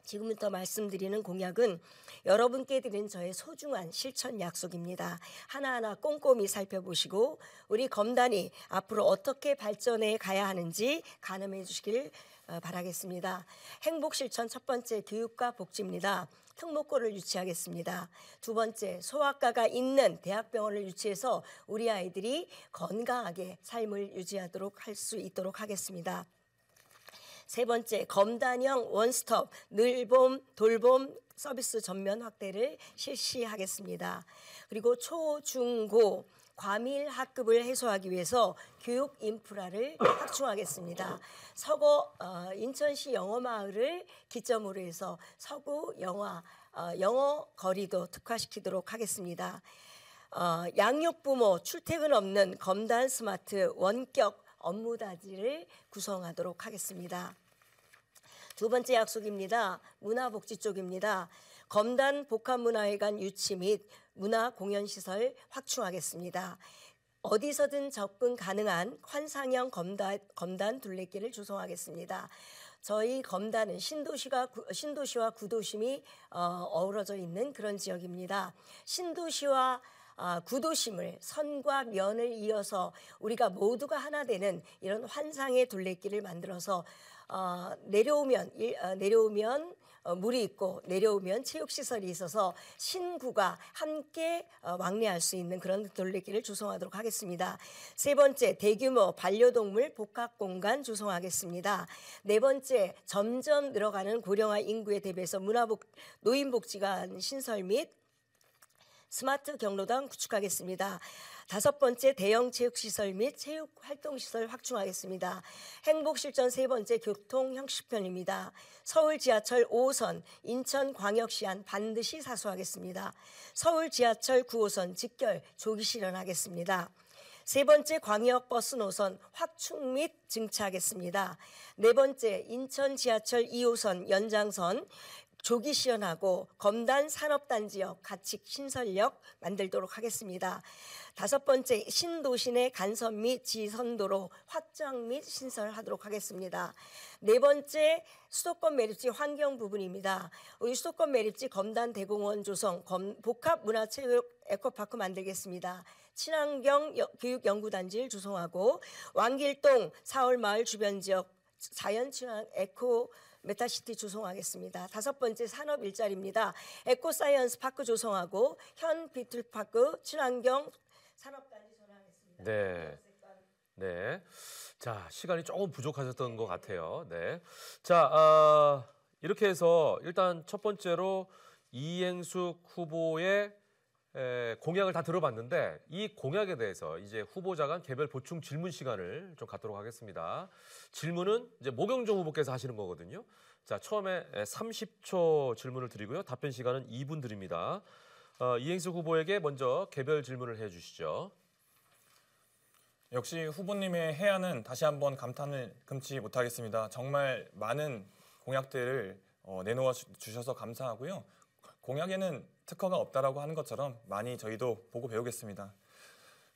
지금부터 말씀드리는 공약은 여러분께 드린 저의 소중한 실천 약속입니다. 하나하나 꼼꼼히 살펴보시고 우리 검단이 앞으로 어떻게 발전해 가야 하는지 가늠해 주시길 바라겠습니다. 행복 실천 첫 번째 교육과 복지입니다. 특목고를 유치하겠습니다. 2번째 소아과가 있는 대학병원을 유치해서 우리 아이들이 건강하게 삶을 유지하도록 할 수 있도록 하겠습니다. 3번째 검단형 원스톱 늘봄 돌봄 서비스 전면 확대를 실시하겠습니다. 그리고 초, 중, 고 과밀 학급을 해소하기 위해서 교육 인프라를 확충하겠습니다. 인천시 영어마을을 기점으로 해서 서구 영어 거리도 특화시키도록 하겠습니다. 양육부모 출퇴근 없는 검단 스마트 원격 업무단지를 구성하도록 하겠습니다. 2번째 약속입니다. 문화복지 쪽입니다. 검단 복합문화회관 유치 및 문화공연시설 확충하겠습니다. 어디서든 접근 가능한 환상형 검단 둘레길을 조성하겠습니다. 저희 검단은 신도시와 구도심이 어우러져 있는 그런 지역입니다. 신도시와 구도심을 선과 면을 이어서 우리가 모두가 하나 되는 이런 환상의 둘레길을 만들어서 내려오면 물이 있고 내려오면 체육시설이 있어서 신구가 함께 왕래할 수 있는 그런 둘레길을 조성하도록 하겠습니다. 3번째 대규모 반려동물 복합공간 조성하겠습니다. 4번째 점점 늘어가는 고령화 인구에 대비해서 노인복지관 신설 및 스마트 경로당 구축하겠습니다. 5번째 대형 체육시설 및 체육활동시설 확충하겠습니다. 행복실천 3번째 교통형식편입니다. 서울 지하철 5호선 인천광역시안 반드시 사수하겠습니다. 서울 지하철 9호선 직결 조기 실현하겠습니다. 3번째 광역버스 노선 확충 및 증차하겠습니다. 4번째 인천 지하철 2호선 연장선 조기 시연하고 검단 산업단지역 가축 신설역 만들도록 하겠습니다. 5번째 신도시 내 간선 및 지선도로 확장 및 신설하도록 하겠습니다. 4번째 수도권 매립지 환경 부분입니다. 우리 수도권 매립지 검단 대공원 조성 복합문화체육 에코파크 만들겠습니다. 친환경 교육연구단지를 조성하고 왕길동 4월 마을 주변 지역 자연친환 에코 메타시티 조성하겠습니다. 5번째 산업 일자리입니다. 에코사이언스 파크 조성하고 현 비틀파크 친환경 산업단지 조성하겠습니다. 네. 네. 자, 시간이 조금 부족하셨던 것 같아요. 네. 자, 이렇게 해서 일단 첫 번째로 이행숙 후보의 공약을 다 들어봤는데 이 공약에 대해서 이제 후보자 간 개별 보충 질문 시간을 좀 갖도록 하겠습니다. 질문은 이제 모경종 후보께서 하시는 거거든요. 자, 처음에 30초 질문을 드리고요. 답변 시간은 2분 드립니다. 이행숙 후보에게 먼저 개별 질문을 해 주시죠. 역시 후보님의 해안은 다시 한번 감탄을 금치 못하겠습니다. 정말 많은 공약들을 내놓아 주셔서 감사하고요. 공약에는 특허가 없다라고 하는 것처럼 많이 저희도 보고 배우겠습니다.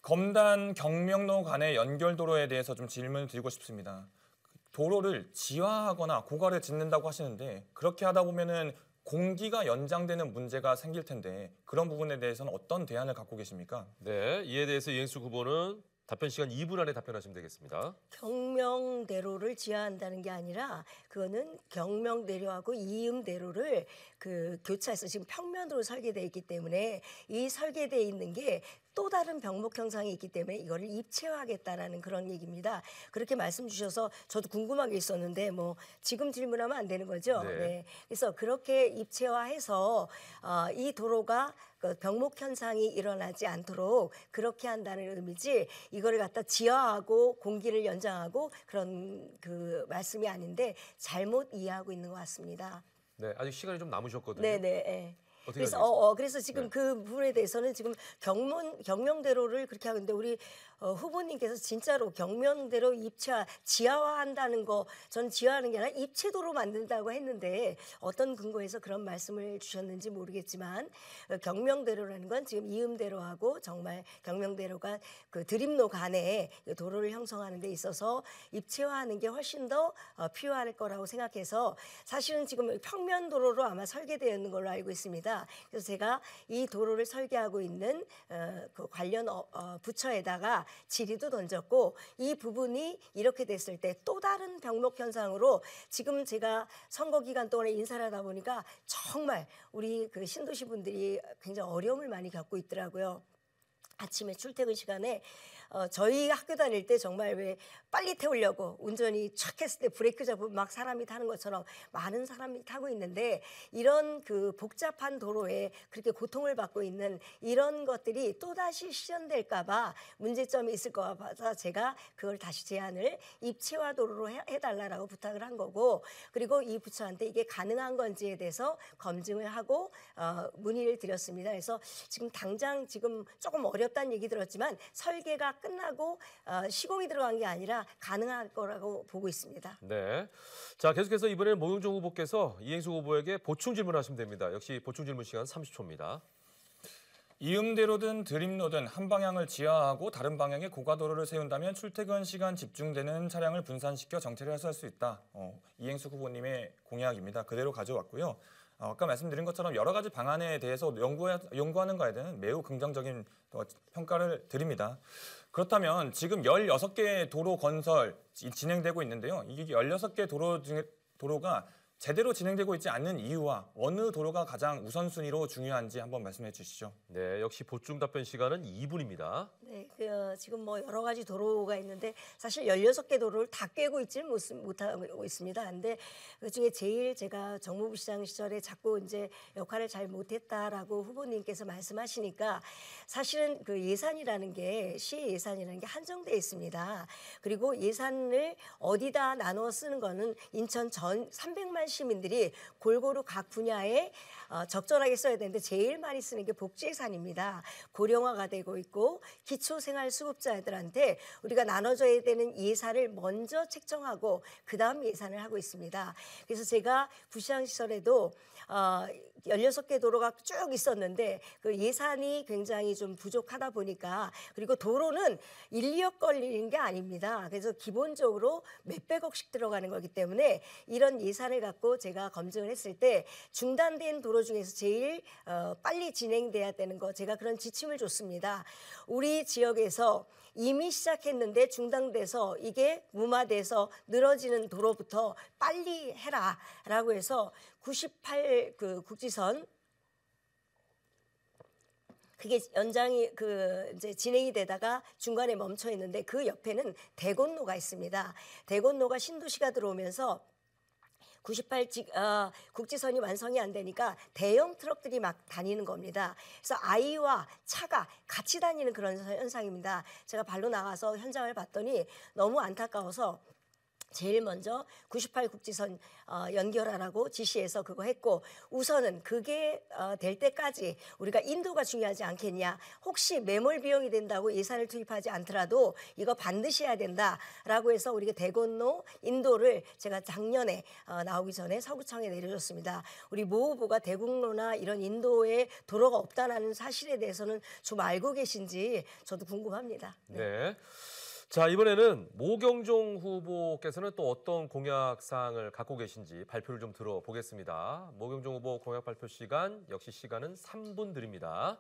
검단 경명로 간의 연결도로에 대해서 좀 질문을 드리고 싶습니다. 도로를 지하하거나 고가를 짓는다고 하시는데 그렇게 하다 보면은 공기가 연장되는 문제가 생길 텐데 그런 부분에 대해서는 어떤 대안을 갖고 계십니까? 네, 이에 대해서 이행숙 후보는 답변 시간 2분 안에 답변하시면 되겠습니다. 경명대로를 지하한다는 게 아니라 그거는 경명대로하고 이음대로를 그 교차해서 지금 평면으로 설계되어 있기 때문에 이 설계되어 있는 게 또 다른 병목 형상이 있기 때문에 이거를 입체화하겠다라는 그런 얘기입니다. 그렇게 말씀 주셔서 저도 궁금한 게 있었는데 뭐 지금 질문하면 안 되는 거죠. 네. 네. 그래서 그렇게 입체화해서 이 도로가 그 병목 현상이 일어나지 않도록 그렇게 한다는 의미지 이거를 갖다 지하하고 공기를 연장하고 그런 그 말씀이 아닌데 잘못 이해하고 있는 것 같습니다. 네, 아직 시간이 좀 남으셨거든요. 네네. 어떻게 그래서 하시겠어요? 그래서 지금 네. 그 부분에 대해서는 지금 경명대로를 그렇게 하는데 우리 후보님께서 진짜로 경명대로 지하화한다는 거 저는 지하하는 게 아니라 입체도로 만든다고 했는데 어떤 근거에서 그런 말씀을 주셨는지 모르겠지만 경명대로라는 건 지금 이음대로하고 정말 경명대로가 그 드림로 간에 도로를 형성하는 데 있어서 입체화하는 게 훨씬 더 필요할 거라고 생각해서 사실은 지금 평면 도로로 아마 설계되어 있는 걸로 알고 있습니다. 그래서 제가 이 도로를 설계하고 있는 그 관련 부처에다가 질의도 던졌고 이 부분이 이렇게 됐을 때 또 다른 병목 현상으로 지금 제가 선거 기간 동안에 인사를 하다 보니까 정말 우리 그 신도시 분들이 굉장히 어려움을 많이 겪고 있더라고요. 아침에 출퇴근 시간에 저희 학교 다닐 때 정말 왜 빨리 태우려고 운전이 촥 했을 때 브레이크 잡으면 막 사람이 타는 것처럼 많은 사람이 타고 있는데 이런 그 복잡한 도로에 그렇게 고통을 받고 있는 이런 것들이 또다시 실현될까 봐 문제점이 있을 것 같아서 제가 그걸 다시 제안을 입체화 도로로 해달라고 부탁을 한 거고 그리고 이 부처한테 이게 가능한 건지에 대해서 검증을 하고 문의를 드렸습니다. 그래서 지금 당장 지금 조금 어렵다는 얘기 들었지만 설계가 끝나고 시공이 들어간 게 아니라 가능할 거라고 보고 있습니다. 네. 자, 계속해서 이번에는 모경종 후보께서 이행숙 후보에게 보충 질문하시면 됩니다. 역시 보충 질문 시간 30초입니다. 이음대로든 드림로든 한 방향을 지하하고 다른 방향에 고가도로를 세운다면 출퇴근 시간 집중되는 차량을 분산시켜 정체를 해소할 수 있다. 이행숙 후보님의 공약입니다. 그대로 가져왔고요. 아까 말씀드린 것처럼 여러 가지 방안에 대해서 연구하는 거에 대한 매우 긍정적인 평가를 드립니다. 그렇다면 지금 16개 도로 건설 진행되고 있는데요. 이게 16개 도로가 제대로 진행되고 있지 않는 이유와 어느 도로가 가장 우선순위로 중요한지 한번 말씀해 주시죠. 네, 역시 보충 답변 시간은 2분입니다. 네, 지금 뭐 여러 가지 도로가 있는데 사실 16개 도로를 다 꿰고 있지는 못하고 있습니다. 근데 그중에 제일 제가 정무부 시장 시절에 자꾸 이제 역할을 잘 못했다라고 후보님께서 말씀하시니까 사실은 그 예산이라는 게 시의 예산이라는 게 한정돼 있습니다. 그리고 예산을 어디다 나눠 쓰는 거는 인천 전 300만 시민들이 골고루 각 분야에 적절하게 써야 되는데 제일 많이 쓰는 게 복지 예산입니다. 고령화가 되고 있고 기초생활수급자들한테 우리가 나눠줘야 되는 예산을 먼저 책정하고 그다음 예산을 하고 있습니다. 그래서 제가 부시장 시절에도 16개 도로가 쭉 있었는데 그 예산이 굉장히 좀 부족하다 보니까 그리고 도로는 1, 2억 걸리는 게 아닙니다. 그래서 기본적으로 몇백억씩 들어가는 거기 때문에 이런 예산을 갖고 제가 검증을 했을 때 중단된 도로 중에서 제일 빨리 진행돼야 되는 거 제가 그런 지침을 줬습니다. 우리 지역에서 이미 시작했는데 중단돼서 이게 무마돼서 늘어지는 도로부터 빨리 해라라고 해서 98 그 국지선 그게 연장이 이제 진행이 되다가 중간에 멈춰 있는데 그 옆에는 대곤로가 있습니다. 대곤로가 신도시가 들어오면서 98 국지선이 완성이 안 되니까 대형 트럭들이 막 다니는 겁니다. 그래서 아이와 차가 같이 다니는 그런 현상입니다. 제가 발로 나가서 현장을 봤더니 너무 안타까워서 제일 먼저 98 국지선 연결하라고 지시해서 그거 했고 우선은 그게 될 때까지 우리가 인도가 중요하지 않겠냐. 혹시 매몰 비용이 된다고 예산을 투입하지 않더라도 이거 반드시 해야 된다라고 해서 우리가 대곤로 인도를 제가 작년에 나오기 전에 서구청에 내려줬습니다. 우리 모 후보가 대국로나 이런 인도에 도로가 없다는 사실에 대해서는 좀 알고 계신지 저도 궁금합니다. 네. 자, 이번에는 모경종 후보께서는 또 어떤 공약 사항을 갖고 계신지 발표를 좀 들어보겠습니다. 모경종 후보 공약 발표 시간, 역시 시간은 3분 드립니다.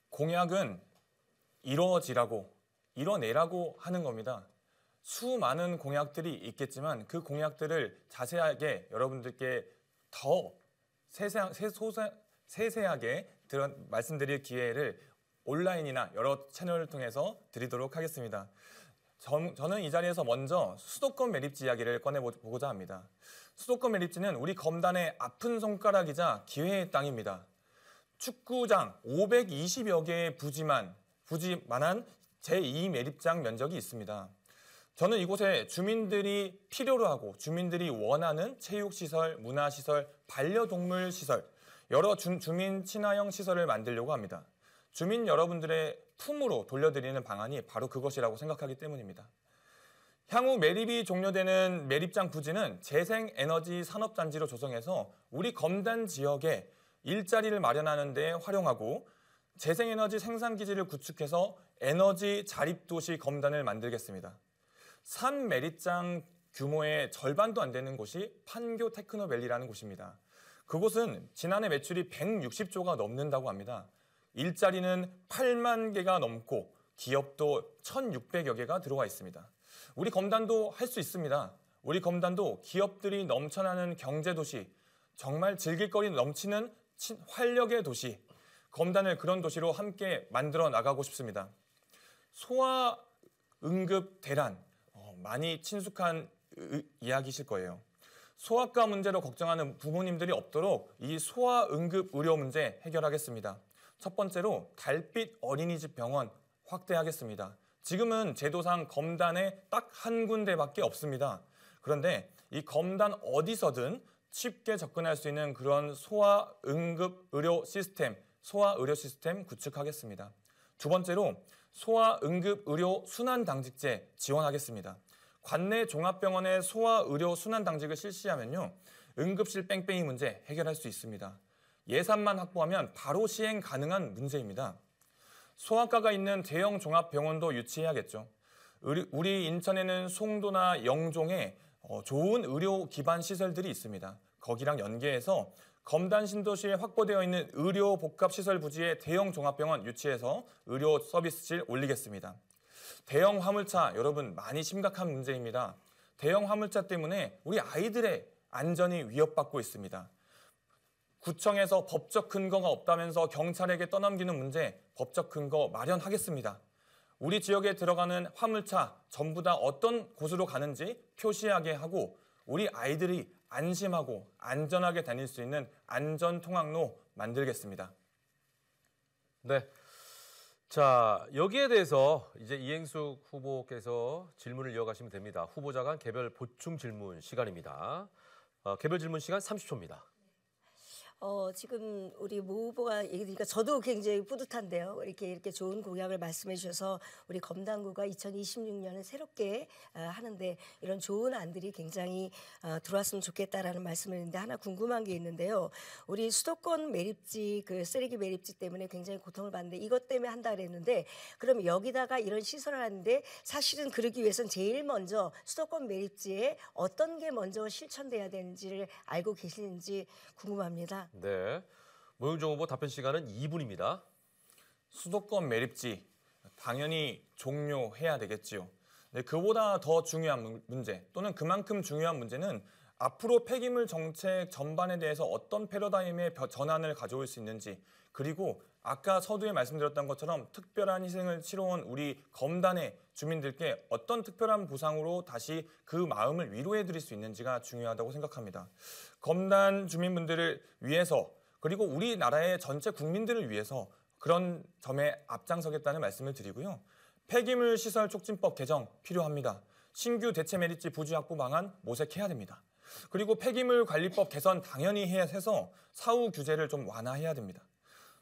공약은 이뤄지라고, 이뤄내라고 하는 겁니다. 수많은 공약들이 있겠지만 그 공약들을 자세하게 여러분들께 더 세세하게 말씀드릴 기회를 온라인이나 여러 채널을 통해서 드리도록 하겠습니다. 저는 이 자리에서 먼저 수도권 매립지 이야기를 꺼내보고자 합니다. 수도권 매립지는 우리 검단의 아픈 손가락이자 기회의 땅입니다. 축구장 520여 개의 부지만한 제2 매립장 면적이 있습니다. 저는 이곳에 주민들이 필요로 하고 주민들이 원하는 체육시설, 문화시설, 반려동물 시설, 여러 주민 친화형 시설을 만들려고 합니다. 주민 여러분들의 품으로 돌려드리는 방안이 바로 그것이라고 생각하기 때문입니다. 향후 매립이 종료되는 매립장 부지는 재생에너지 산업단지로 조성해서 우리 검단 지역에 일자리를 마련하는 데 활용하고 재생에너지 생산기지를 구축해서 에너지 자립도시 검단을 만들겠습니다. 산 매립장 규모의 절반도 안 되는 곳이 판교 테크노밸리라는 곳입니다. 그곳은 지난해 매출이 160조가 넘는다고 합니다. 일자리는 8만 개가 넘고 기업도 1,600여 개가 들어와 있습니다. 우리 검단도 할 수 있습니다. 우리 검단도 기업들이 넘쳐나는 경제도시, 정말 즐길거리 넘치는 활력의 도시, 검단을 그런 도시로 함께 만들어 나가고 싶습니다. 소아 응급 대란, 많이 친숙한 이야기실 거예요. 소아과 문제로 걱정하는 부모님들이 없도록 이 소아 응급 의료 문제 해결하겠습니다. 첫 번째로 달빛 어린이집 병원 확대하겠습니다. 지금은 제도상 검단에 딱 한 군데밖에 없습니다. 그런데 이 검단 어디서든 쉽게 접근할 수 있는 그런 소아 응급 의료 시스템, 소아 의료 시스템 구축하겠습니다. 두 번째로 소아 응급 의료 순환 당직제 지원하겠습니다. 관내 종합병원의 소아 의료 순환 당직을 실시하면요, 응급실 뺑뺑이 문제 해결할 수 있습니다. 예산만 확보하면 바로 시행 가능한 문제입니다. 소아과가 있는 대형 종합병원도 유치해야겠죠. 우리 인천에는 송도나 영종에 좋은 의료 기반 시설들이 있습니다. 거기랑 연계해서 검단 신도시에 확보되어 있는 의료 복합 시설 부지에 대형 종합병원 유치해서 의료 서비스질 올리겠습니다. 대형 화물차 여러분 많이 심각한 문제입니다. 대형 화물차 때문에 우리 아이들의 안전이 위협받고 있습니다. 구청에서 법적 근거가 없다면서 경찰에게 떠넘기는 문제 법적 근거 마련하겠습니다. 우리 지역에 들어가는 화물차 전부 다 어떤 곳으로 가는지 표시하게 하고 우리 아이들이 안심하고 안전하게 다닐 수 있는 안전통학로 만들겠습니다. 네. 자, 여기에 대해서 이제 이행숙 후보께서 질문을 이어가시면 됩니다. 후보자 간 개별 보충 질문 시간입니다. 개별 질문 시간 30초입니다. 지금 우리 모 후보가 얘기하니까 저도 굉장히 뿌듯한데요. 이렇게 좋은 공약을 말씀해 주셔서 우리 검단구가 2026년에 새롭게 하는데 이런 좋은 안들이 굉장히 들어왔으면 좋겠다라는 말씀을 했는데 하나 궁금한 게 있는데요. 우리 수도권 매립지 그 쓰레기 매립지 때문에 굉장히 고통을 받는데 이것 때문에 한다 그랬는데 그럼 여기다가 이런 시설을 하는데 사실은 그러기 위해서는 제일 먼저 수도권 매립지에 어떤 게 먼저 실천돼야 되는지를 알고 계시는지 궁금합니다. 네. 모영정 후보 답변 시간은 2분입니다. 수도권 매립지 당연히 종료해야 되겠지요. 네, 그보다 더 중요한 문제 또는 그만큼 중요한 문제는 앞으로 폐기물 정책 전반에 대해서 어떤 패러다임의 전환을 가져올 수 있는지 그리고 아까 서두에 말씀드렸던 것처럼 특별한 희생을 치러온 우리 검단의 주민들께 어떤 특별한 보상으로 다시 그 마음을 위로해 드릴 수 있는지가 중요하다고 생각합니다. 검단 주민분들을 위해서 그리고 우리나라의 전체 국민들을 위해서 그런 점에 앞장서겠다는 말씀을 드리고요. 폐기물 시설 촉진법 개정 필요합니다. 신규 대체 매립지 부지 확보 방안 모색해야 됩니다. 그리고 폐기물 관리법 개선 당연히 해서 사후 규제를 좀 완화해야 됩니다.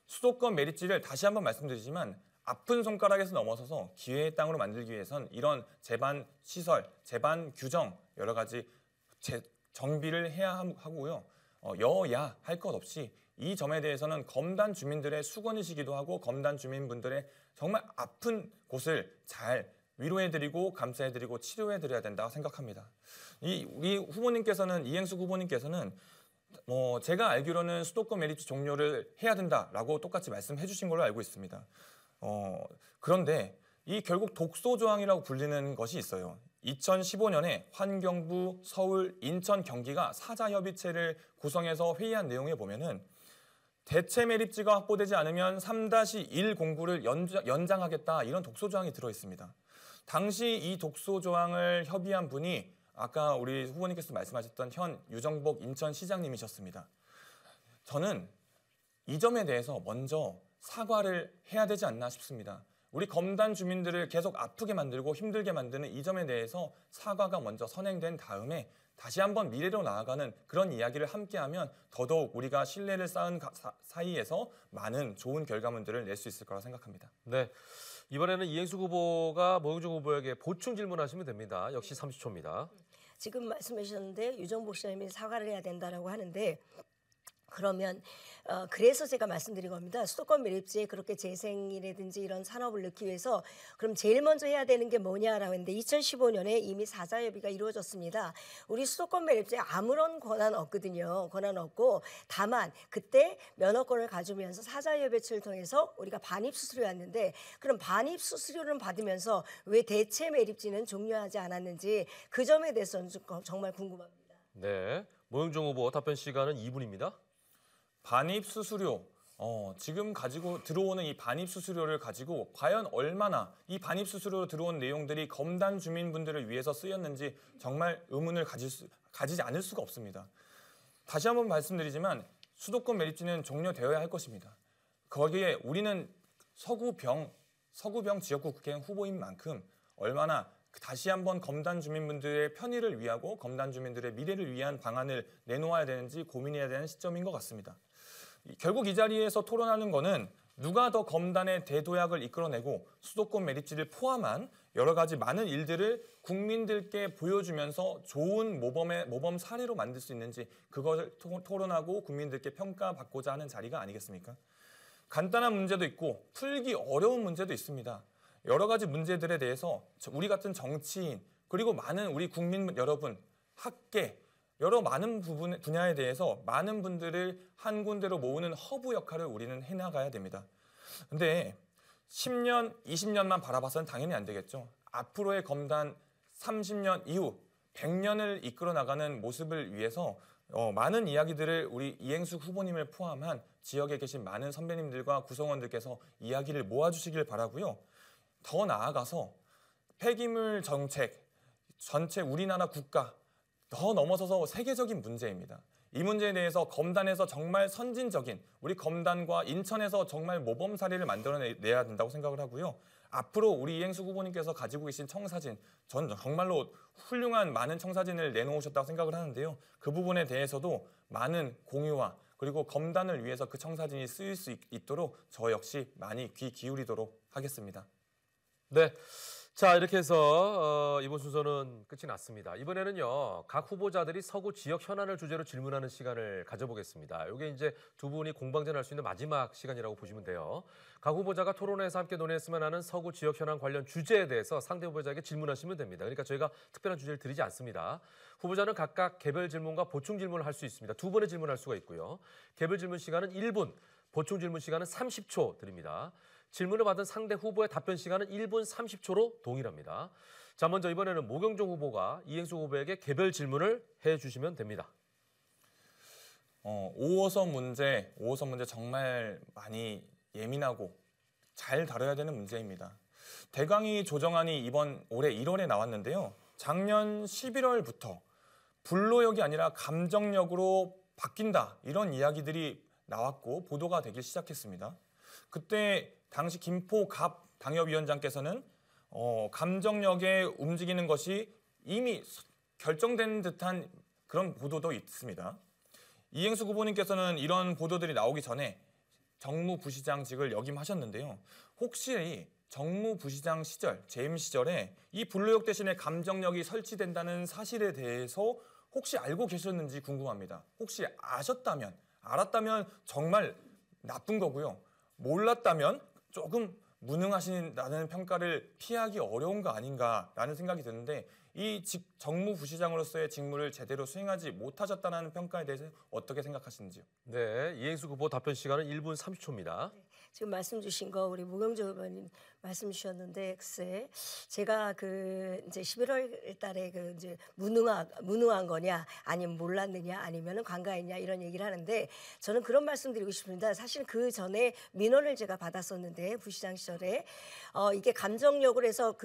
수도권 매립지를 다시 한번 말씀드리지만 아픈 손가락에서 넘어서서 기회의 땅으로 만들기 위해선 이런 제반 시설, 제반 규정 여러 가지 정비를 해야 하고요. 여야 할 것 없이 이 점에 대해서는 검단 주민들의 수건이시기도 하고 검단 주민분들의 정말 아픈 곳을 잘 위로해드리고 감싸해드리고 치료해드려야 된다고 생각합니다. 우리 후보님께서는 이행숙 후보님께서는 제가 알기로는 수도권 매립지 종료를 해야 된다라고 똑같이 말씀해 주신 걸로 알고 있습니다. 그런데 이 결국 독소 조항이라고 불리는 것이 있어요. 2015년에 환경부, 서울, 인천, 경기가 사자협의체를 구성해서 회의한 내용에 보면은 대체 매립지가 확보되지 않으면 3-1 공구를 연장하겠다 이런 독소 조항이 들어 있습니다. 당시 이 독소 조항을 협의한 분이 아까 우리 후보님께서 말씀하셨던 현 유정복 인천시장님이셨습니다. 저는 이 점에 대해서 먼저 사과를 해야 되지 않나 싶습니다. 우리 검단 주민들을 계속 아프게 만들고 힘들게 만드는 이 점에 대해서 사과가 먼저 선행된 다음에 다시 한번 미래로 나아가는 그런 이야기를 함께하면 더더욱 우리가 신뢰를 쌓은 사이에서 많은 좋은 결과물들을 낼 수 있을 거라 생각합니다. 네. 이번에는 이행숙 후보가 모영정 후보에게 보충 질문하시면 됩니다. 역시 30초입니다. 지금 말씀해 주셨는데 유정복 시장님이 사과를 해야 된다라고 하는데 그러면 그래서 제가 말씀드린 겁니다. 수도권 매립지에 그렇게 재생이라든지 이런 산업을 넣기 위해서 그럼 제일 먼저 해야 되는 게 뭐냐라고 했는데 2015년에 이미 사자협의가 이루어졌습니다. 우리 수도권 매립지에 아무런 권한 없거든요. 권한 없고 다만 그때 면허권을 가지면서 사자협의체를 통해서 우리가 반입수수료였는데 그럼 반입수수료를 받으면서 왜 대체 매립지는 종료하지 않았는지 그 점에 대해서는 정말 궁금합니다. 네. 모영정 후보 답변 시간은 2분입니다. 반입수수료, 지금 가지고 들어오는 이 반입수수료를 가지고 과연 얼마나 이 반입수수료로 들어온 내용들이 검단 주민분들을 위해서 쓰였는지 정말 의문을 가지지 않을 수가 없습니다. 다시 한번 말씀드리지만 수도권 매립지는 종료되어야 할 것입니다. 거기에 우리는 서구병 지역구 국회의원 후보인 만큼 얼마나 다시 한번 검단 주민분들의 편의를 위하고 검단 주민들의 미래를 위한 방안을 내놓아야 되는지 고민해야 되는 시점인 것 같습니다. 결국 이 자리에서 토론하는 거는 누가 더 검단의 대도약을 이끌어내고 수도권 매립지를 포함한 여러 가지 많은 일들을 국민들께 보여주면서 좋은 모범 사례로 만들 수 있는지 그것을 토론하고 국민들께 평가받고자 하는 자리가 아니겠습니까? 간단한 문제도 있고 풀기 어려운 문제도 있습니다. 여러 가지 문제들에 대해서 우리 같은 정치인 그리고 많은 우리 국민 여러분, 학계 여러 많은 분야에 대해서 많은 분들을 한 군데로 모으는 허브 역할을 우리는 해나가야 됩니다. 근데 10년, 20년만 바라봐서는 당연히 안 되겠죠. 앞으로의 검단 30년 이후 100년을 이끌어 나가는 모습을 위해서 많은 이야기들을 우리 이행숙 후보님을 포함한 지역에 계신 많은 선배님들과 구성원들께서 이야기를 모아주시길 바라고요. 더 나아가서 폐기물 정책, 전체 우리나라 국가, 더 넘어서서 세계적인 문제입니다. 이 문제에 대해서 검단에서 정말 선진적인 우리 검단과 인천에서 정말 모범 사례를 만들어내야 된다고 생각을 하고요. 앞으로 우리 이행숙 후보님께서 가지고 계신 청사진, 전 정말로 훌륭한 많은 청사진을 내놓으셨다고 생각을 하는데요. 그 부분에 대해서도 많은 공유와 그리고 검단을 위해서 그 청사진이 쓰일 수 있도록 저 역시 많이 귀 기울이도록 하겠습니다. 네. 자, 이렇게 해서 이번 순서는 끝이 났습니다. 이번에는요, 각 후보자들이 서구 지역 현안을 주제로 질문하는 시간을 가져보겠습니다. 이게 이제 두 분이 공방전할 수 있는 마지막 시간이라고 보시면 돼요. 각 후보자가 토론회에서 함께 논의했으면 하는 서구 지역 현안 관련 주제에 대해서 상대 후보자에게 질문하시면 됩니다. 그러니까 저희가 특별한 주제를 드리지 않습니다. 후보자는 각각 개별 질문과 보충 질문을 할 수 있습니다. 두 번의 질문을 할 수가 있고요. 개별 질문 시간은 1분, 보충 질문 시간은 30초 드립니다. 질문을 받은 상대 후보의 답변 시간은 1분 30초로 동일합니다. 자, 먼저 이번에는 모경종 후보가 이행수 후보에게 개별 질문을 해주시면 됩니다. 5호선 문제 정말 많이 예민하고 잘 다뤄야 되는 문제입니다. 대강이 조정안이 이번 올해 1월에 나왔는데요. 작년 11월부터 불로역이 아니라 감정역으로 바뀐다 이런 이야기들이 나왔고 보도가 되기 시작했습니다. 그때 당시 김포 갑 당협위원장께서는 감정역에 움직이는 것이 이미 결정된 듯한 그런 보도도 있습니다. 이행수 후보님께서는 이런 보도들이 나오기 전에 정무부시장직을 역임하셨는데요. 혹시 정무부시장 시절, 재임 시절에 이 불로역 대신에 감정역이 설치된다는 사실에 대해서 혹시 알고 계셨는지 궁금합니다. 혹시 알았다면 정말 나쁜 거고요. 몰랐다면 조금 무능하신다는 평가를 피하기 어려운 거 아닌가라는 생각이 드는데 이 정무부시장으로서의 직무를 제대로 수행하지 못하셨다는 평가에 대해서 어떻게 생각하시는지요? 네, 이행수 후보 답변 시간은 1분 30초입니다. 지금 말씀 주신 거 우리 모경조 의원님 말씀 주셨는데 글쎄 제가 그 이제 11월 달에 그 이제 무능한 거냐 아니면 몰랐느냐 아니면은 관가했냐 이런 얘기를 하는데 저는 그런 말씀 드리고 싶습니다. 사실 그 전에 민원을 제가 받았었는데 부시장 시절에 이게 감정역으로 해서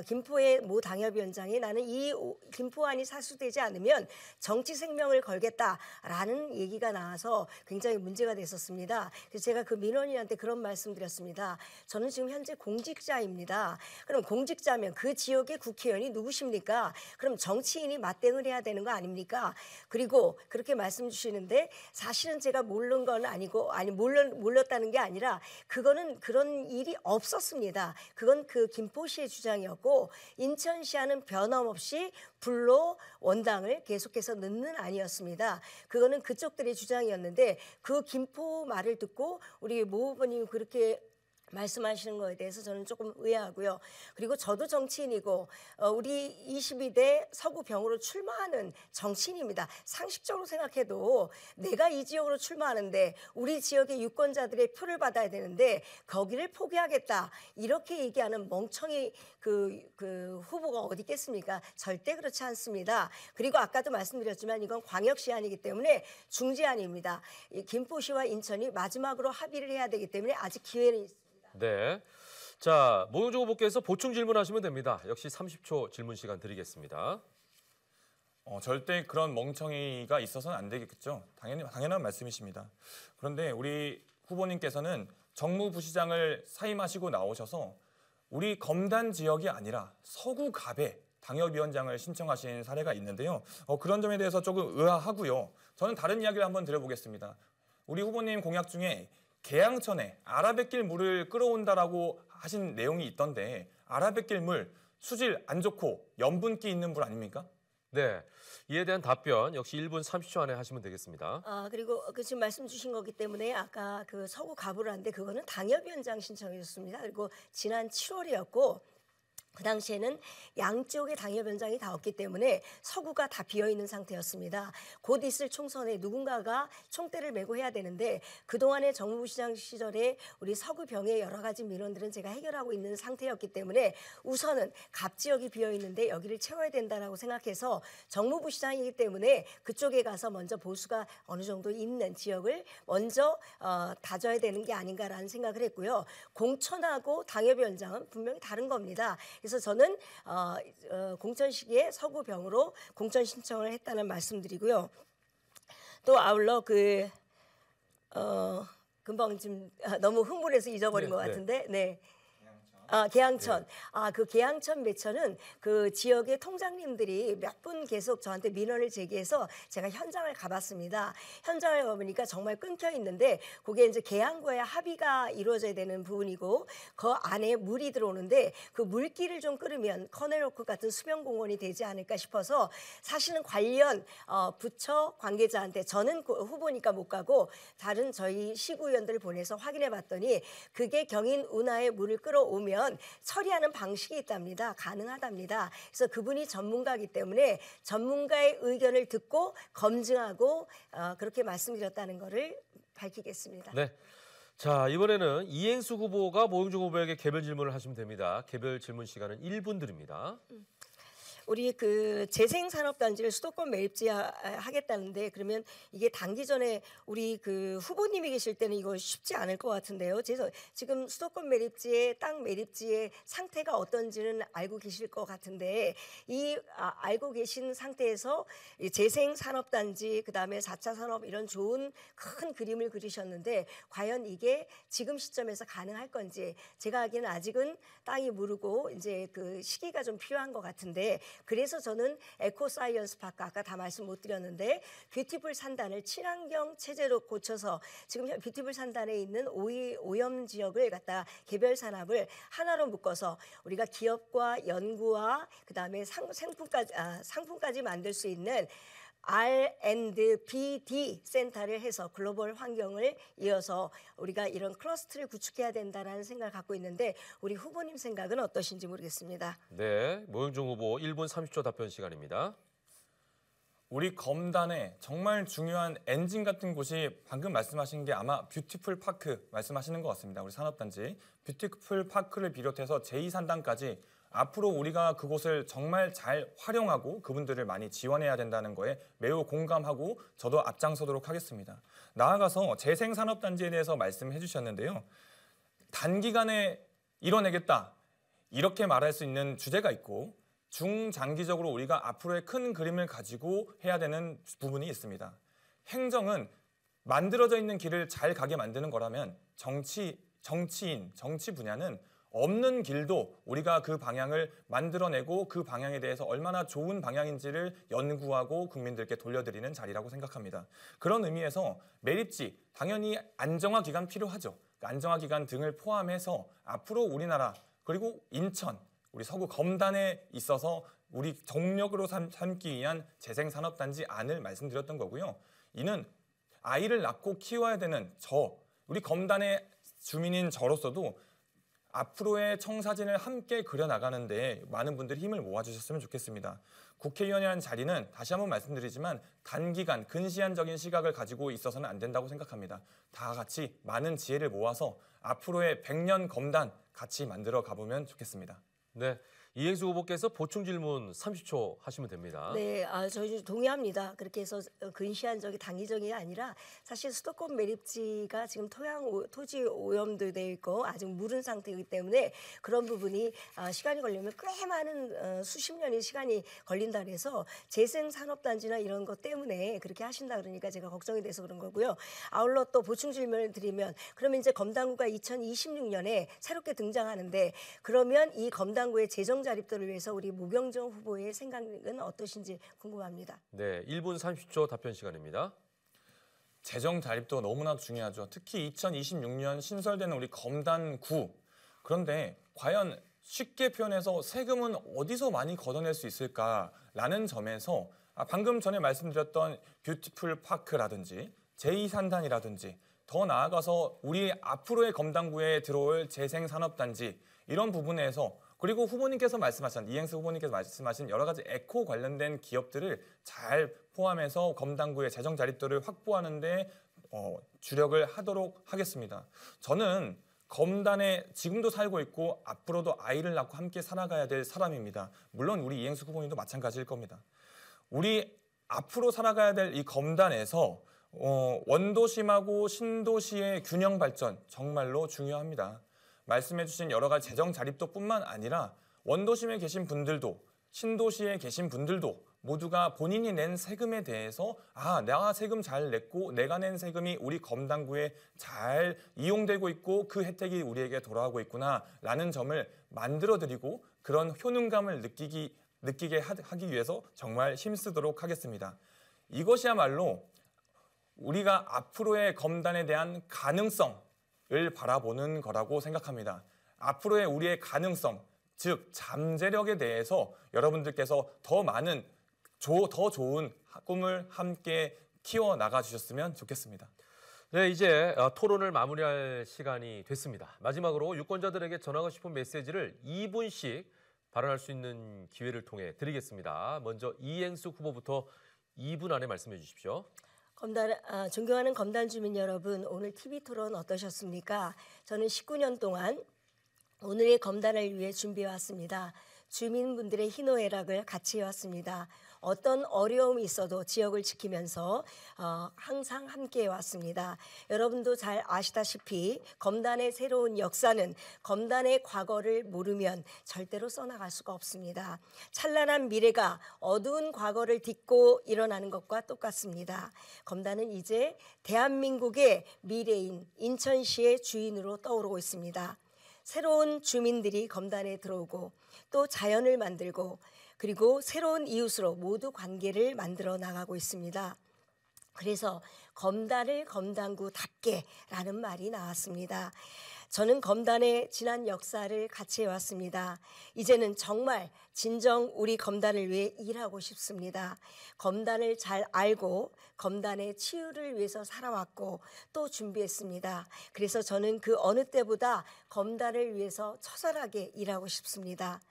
김포의 모 당협위원장이 나는 이 김포안이 사수되지 않으면 정치 생명을 걸겠다라는 얘기가 나와서 굉장히 문제가 됐었습니다. 그래서 제가 그 민원인한테 그런 말씀드렸습니다. 저는 지금 현재 공직자입니다. 그럼 공직자면 그 지역의 국회의원이 누구십니까? 그럼 정치인이 맞대응을 해야 되는 거 아닙니까? 그리고 그렇게 말씀 주시는데 사실은 제가 모르는 건 아니고 몰랐다는 게 아니라 그거는 그런 일이 없었습니다. 그건 그 김포시의 주장이었고 인천시와는 변함없이 불로 원당을 계속해서 넣는 아니었습니다. 그거는 그쪽들의 주장이었는데 그 김포 말을 듣고 우리 모 후보님 그렇게 말씀하시는 거에 대해서 저는 조금 의아하고요. 그리고 저도 정치인이고 우리 22대 서구병으로 출마하는 정치인입니다. 상식적으로 생각해도 내가 이 지역으로 출마하는데 우리 지역의 유권자들의 표를 받아야 되는데 거기를 포기하겠다 이렇게 얘기하는 멍청이 그 후보가 어디 있겠습니까? 절대 그렇지 않습니다. 그리고 아까도 말씀드렸지만 이건 광역시안이기 때문에 중지안입니다. 김포시와 인천이 마지막으로 합의를 해야 되기 때문에 아직 기회는 있습니다. 네. 자, 모경종 후보께서 보충 질문하시면 됩니다. 역시 30초 질문 시간 드리겠습니다. 절대 그런 멍청이가 있어서는 안 되겠죠. 당연한 말씀이십니다. 그런데 우리 후보님께서는 정무부시장을 사임하시고 나오셔서 우리 검단 지역이 아니라 서구갑에 당협위원장을 신청하신 사례가 있는데요. 그런 점에 대해서 조금 의아하고요. 저는 다른 이야기를 한번 드려보겠습니다. 우리 후보님 공약 중에 계양천에 아라뱃길 물을 끌어온다라고 하신 내용이 있던데 아라뱃길 물 수질 안 좋고 염분기 있는 물 아닙니까? 네, 이에 대한 답변 역시 1분 30초 안에 하시면 되겠습니다. 그리고 지금 말씀 주신 거기 때문에 아까 그 서구 가부를 하는데 그거는 당협위원장 신청이었습니다. 그리고 지난 7월이었고 그 당시에는 양쪽의 당협위원장이 다 없기 때문에 서구가 다 비어있는 상태였습니다. 곧 있을 총선에 누군가가 총대를 메고 해야 되는데 그동안의 정무부시장 시절에 우리 서구병의 여러 가지 민원들은 제가 해결하고 있는 상태였기 때문에 우선은 갑 지역이 비어있는데 여기를 채워야 된다라고 생각해서 정무부시장이기 때문에 그쪽에 가서 먼저 보수가 어느 정도 있는 지역을 먼저 다져야 되는 게 아닌가라는 생각을 했고요. 공천하고 당협위원장은 분명히 다른 겁니다. 그래서 저는 공천 시기에 서구병으로 공천 신청을 했다는 말씀드리고요. 또 아울러 금방 지금 너무 흥분해서 잊어버린 것 같은데, 네. 계양천. 그 계양천 매천은 그 지역의 통장님들이 몇 분 계속 저한테 민원을 제기해서 제가 현장을 가봤습니다. 현장을 가보니까 정말 끊겨 있는데 그게 이제 계양구의 합의가 이루어져야 되는 부분이고 그 안에 물이 들어오는데 그 물길을 좀 끌으면 커넬워크 같은 수변공원이 되지 않을까 싶어서 사실은 관련 부처 관계자한테 저는 후보니까 못 가고 다른 저희 시구위원들을 보내서 확인해 봤더니 그게 경인 운하에 물을 끌어오면 처리하는 방식이 있답니다. 가능하답니다. 그래서 그분이 전문가이기 때문에 전문가의 의견을 듣고 검증하고 그렇게 말씀드렸다는 것을 밝히겠습니다. 네. 자, 이번에는 이행수 후보가 모형중 후보에게 개별 질문을 하시면 됩니다. 개별 질문 시간은 1분 드립니다. 우리 그 재생산업단지를 수도권 매립지 하겠다는데 그러면 이게 단기 전에 우리 그 후보님이 계실 때는 이거 쉽지 않을 것 같은데요. 지금 수도권 매립지의 땅 매립지의 상태가 어떤지는 알고 계실 것 같은데 이 알고 계신 상태에서 재생산업단지 그다음에 4차 산업 이런 좋은 큰 그림을 그리셨는데 과연 이게 지금 시점에서 가능할 건지 제가 하기에는 아직은 땅이 무르고 이제 그 시기가 좀 필요한 것 같은데 그래서 저는 에코사이언스 파크 아까 다 말씀 못 드렸는데 뷰티풀 산단을 친환경 체제로 고쳐서 지금 뷰티풀 산단에 있는 오염 지역을 갖다 개별 산업을 하나로 묶어서 우리가 기업과 연구와 그다음에 상품까지 만들 수 있는 R&BD 센터를 해서 글로벌 환경을 이어서 우리가 이런 클러스터를 구축해야 된다는 생각을 갖고 있는데 우리 후보님 생각은 어떠신지 모르겠습니다. 네, 모형중 후보 1분 30초 답변 시간입니다. 우리 검단의 정말 중요한 엔진 같은 곳이 방금 말씀하신 게 아마 뷰티풀 파크 말씀하시는 것 같습니다. 우리 산업단지 뷰티풀 파크를 비롯해서 제2산단까지 앞으로 우리가 그곳을 정말 잘 활용하고 그분들을 많이 지원해야 된다는 거에 매우 공감하고 저도 앞장서도록 하겠습니다. 나아가서 재생산업단지에 대해서 말씀해 주셨는데요. 단기간에 이뤄내겠다 이렇게 말할 수 있는 주제가 있고 중장기적으로 우리가 앞으로의 큰 그림을 가지고 해야 되는 부분이 있습니다. 행정은 만들어져 있는 길을 잘 가게 만드는 거라면 정치 분야는 없는 길도 우리가 그 방향을 만들어내고 그 방향에 대해서 얼마나 좋은 방향인지를 연구하고 국민들께 돌려드리는 자리라고 생각합니다. 그런 의미에서 매립지, 당연히 안정화 기간 필요하죠. 안정화 기간 등을 포함해서 앞으로 우리나라 그리고 인천, 우리 서구 검단에 있어서 우리 정력으로 삼기 위한 재생산업단지 안을 말씀드렸던 거고요. 이는 아이를 낳고 키워야 되는 우리 검단의 주민인 저로서도 앞으로의 청사진을 함께 그려나가는데 많은 분들이 힘을 모아주셨으면 좋겠습니다. 국회의원이라는 자리는 다시 한번 말씀드리지만 단기간 근시안적인 시각을 가지고 있어서는 안 된다고 생각합니다. 다 같이 많은 지혜를 모아서 앞으로의 100년 검단 같이 만들어 가보면 좋겠습니다. 네, 이행수 후보께서 보충 질문 30초 하시면 됩니다. 네, 저희 동의합니다. 그렇게 해서 근시안적이 단기적이 아니라 사실 수도권 매립지가 지금 토지 오염도 되어 있고 아직 무른 상태이기 때문에 그런 부분이 시간이 걸리면 꽤 많은 수십 년의 시간이 걸린다 그래서 재생산업단지나 이런 것 때문에 그렇게 하신다 그러니까 제가 걱정이 돼서 그런 거고요. 아울러 또 보충 질문을 드리면 그러면 이제 검단구가 2026년에 새롭게 등장하는데 그러면 이 검단구의 재정 자립도를 위해서 우리 모경정 후보의 생각은 어떠신지 궁금합니다. 네, 1분 30초 답변 시간입니다. 재정 자립도 너무나 중요하죠. 특히 2026년 신설되는 우리 검단구. 그런데 과연 쉽게 표현해서 세금은 어디서 많이 걷어낼 수 있을까라는 점에서 방금 전에 말씀드렸던 뷰티풀 파크라든지 제2산단이라든지 더 나아가서 우리 앞으로의 검단구에 들어올 재생산업단지 이런 부분에서 그리고 후보님께서 말씀하신 이행수 후보님께서 말씀하신 여러 가지 에코 관련된 기업들을 잘 포함해서 검단구의 재정 자립도를 확보하는 데 주력을 하도록 하겠습니다. 저는 검단에 지금도 살고 있고 앞으로도 아이를 낳고 함께 살아가야 될 사람입니다. 물론 우리 이행수 후보님도 마찬가지일 겁니다. 우리 앞으로 살아가야 될 이 검단에서 원도심하고 신도시의 균형 발전 정말로 중요합니다. 말씀해 주신 여러 가지 재정 자립도뿐만 아니라 원도심에 계신 분들도 신도시에 계신 분들도 모두가 본인이 낸 세금에 대해서 내가 세금 잘 냈고 내가 낸 세금이 우리 검단구에 잘 이용되고 있고 그 혜택이 우리에게 돌아오고 있구나라는 점을 만들어드리고 그런 효능감을 느끼게 하기 위해서 정말 힘쓰도록 하겠습니다. 이것이야말로 우리가 앞으로의 검단에 대한 가능성을 바라보는 거라고 생각합니다. 앞으로의 우리의 가능성, 즉 잠재력에 대해서 여러분들께서 더 많은 더 좋은 꿈을 함께 키워나가 주셨으면 좋겠습니다. 네, 이제 토론을 마무리할 시간이 됐습니다. 마지막으로 유권자들에게 전하고 싶은 메시지를 2분씩 발언할 수 있는 기회를 통해 드리겠습니다. 먼저 이행숙 후보부터 2분 안에 말씀해 주십시오. 존경하는 검단 주민 여러분, 오늘 TV 토론 어떠셨습니까? 저는 19년 동안 오늘의 검단을 위해 준비해 왔습니다. 주민분들의 희노애락을 같이 해왔습니다. 어떤 어려움이 있어도 지역을 지키면서 항상 함께 해왔습니다. 여러분도 잘 아시다시피 검단의 새로운 역사는 검단의 과거를 모르면 절대로 써나갈 수가 없습니다. 찬란한 미래가 어두운 과거를 딛고 일어나는 것과 똑같습니다. 검단은 이제 대한민국의 미래인 인천시의 주인으로 떠오르고 있습니다. 새로운 주민들이 검단에 들어오고 또 자연을 만들고 그리고 새로운 이웃으로 모두 관계를 만들어 나가고 있습니다. 그래서 검단을 검단구답게라는 말이 나왔습니다. 저는 검단의 지난 역사를 같이 해왔습니다. 이제는 정말 진정 우리 검단을 위해 일하고 싶습니다. 검단을 잘 알고 검단의 치유를 위해서 살아왔고 또 준비했습니다. 그래서 저는 그 어느 때보다 검단을 위해서 처절하게 일하고 싶습니다.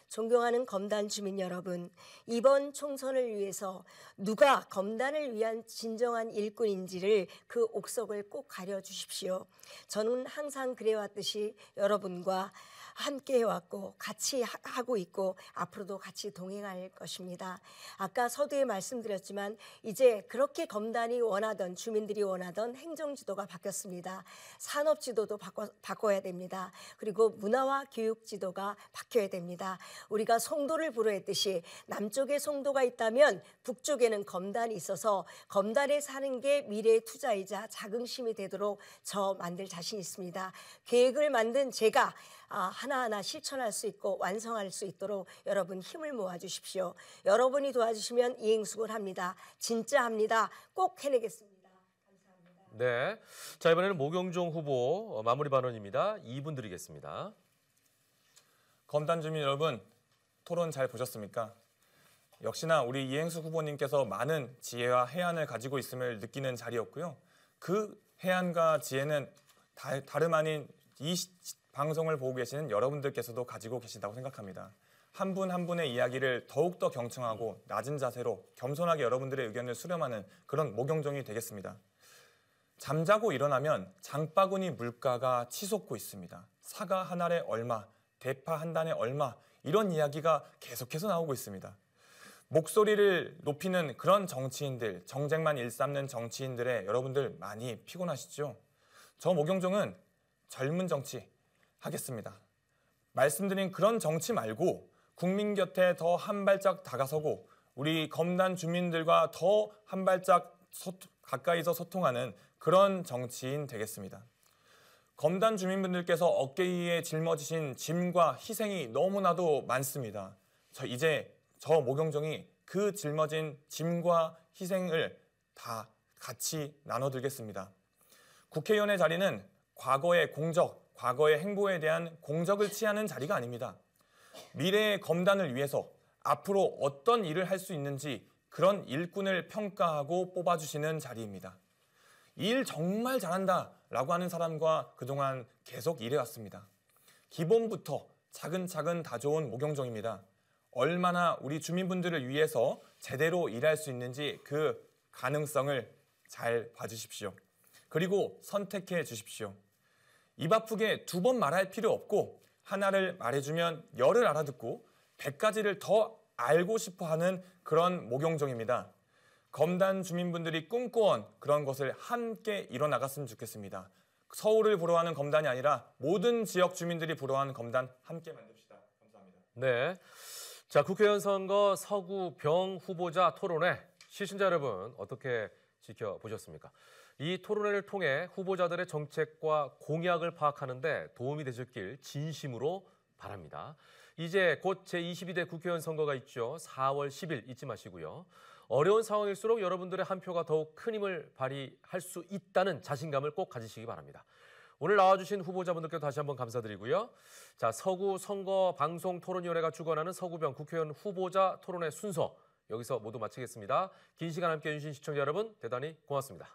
존경하는 검단 주민 여러분, 이번 총선을 위해서 누가 검단을 위한 진정한 일꾼인지를 그 옥석을 꼭 가려주십시오. 저는 항상 그래왔듯이 여러분과 함께 해왔고 같이 하고 있고 앞으로도 같이 동행할 것입니다. 아까 서두에 말씀드렸지만 이제 그렇게 검단이 원하던 주민들이 원하던 행정지도가 바뀌었습니다. 산업지도도 바꿔야 됩니다. 그리고 문화와 교육지도가 바뀌어야 됩니다. 우리가 송도를 부르했듯이 남쪽에 송도가 있다면 북쪽에는 검단이 있어서 검단에 사는 게 미래의 투자이자 자긍심이 되도록 저 만들 자신 있습니다. 계획을 만든 제가 하나하나 실천할 수 있고 완성할 수 있도록 여러분 힘을 모아주십시오. 여러분이 도와주시면 이행숙을 합니다. 진짜 합니다. 꼭 해내겠습니다. 감사합니다. 네, 자 이번에는 모경종 후보 마무리 발언입니다. 2분 드리겠습니다. 검단 주민 여러분, 토론 잘 보셨습니까? 역시나 우리 이행숙 후보님께서 많은 지혜와 해안을 가지고 있음을 느끼는 자리였고요. 그 해안과 지혜는 다름 아닌 이 방송을 보고 계시는 여러분들께서도 가지고 계시다고 생각합니다. 한 분 한 분의 이야기를 더욱더 경청하고 낮은 자세로 겸손하게 여러분들의 의견을 수렴하는 그런 모경종이 되겠습니다. 잠자고 일어나면 장바구니 물가가 치솟고 있습니다. 사과 한 알에 얼마, 대파 한 단에 얼마, 이런 이야기가 계속해서 나오고 있습니다. 목소리를 높이는 그런 정치인들, 정쟁만 일삼는 정치인들의 여러분들 많이 피곤하시죠? 저 모경종은 젊은 정치 하겠습니다. 말씀드린 그런 정치 말고 국민 곁에 더 한 발짝 다가서고 우리 검단 주민들과 더 한 발짝 가까이서 소통하는 그런 정치인 되겠습니다. 검단 주민분들께서 어깨 위에 짊어지신 짐과 희생이 너무나도 많습니다. 이제 저 모경종이 그 짊어진 짐과 희생을 다 같이 나눠들겠습니다. 국회의원의 자리는 과거의 공적, 과거의 행보에 대한 공적을 취하는 자리가 아닙니다. 미래의 검단을 위해서 앞으로 어떤 일을 할 수 있는지 그런 일꾼을 평가하고 뽑아주시는 자리입니다. 일 정말 잘한다 라고 하는 사람과 그동안 계속 일해왔습니다. 기본부터 차근차근 다져온 모경종입니다. 얼마나 우리 주민분들을 위해서 제대로 일할 수 있는지 그 가능성을 잘 봐주십시오. 그리고 선택해 주십시오. 입 아프게 두 번 말할 필요 없고 하나를 말해주면 열을 알아듣고 100가지를 더 알고 싶어하는 그런 모경종입니다. 검단 주민분들이 꿈꿔온 그런 것을 함께 이뤄나갔으면 좋겠습니다. 서울을 부러워하는 검단이 아니라 모든 지역 주민들이 부러워하는 검단 함께 만듭시다. 감사합니다. 네. 자, 국회의원 선거 서구병 후보자 토론회 시청자 여러분 어떻게 지켜보셨습니까? 이 토론회를 통해 후보자들의 정책과 공약을 파악하는 데 도움이 되셨길 진심으로 바랍니다. 이제 곧 제22대 국회의원 선거가 있죠. 4월 10일 잊지 마시고요. 어려운 상황일수록 여러분들의 한 표가 더욱 큰 힘을 발휘할 수 있다는 자신감을 꼭 가지시기 바랍니다. 오늘 나와주신 후보자분들께 다시 한번 감사드리고요. 자, 서구 선거 방송 토론위원회가 주관하는 서구병 국회의원 후보자 토론회 순서 여기서 모두 마치겠습니다. 긴 시간 함께해 주신 시청자 여러분 대단히 고맙습니다.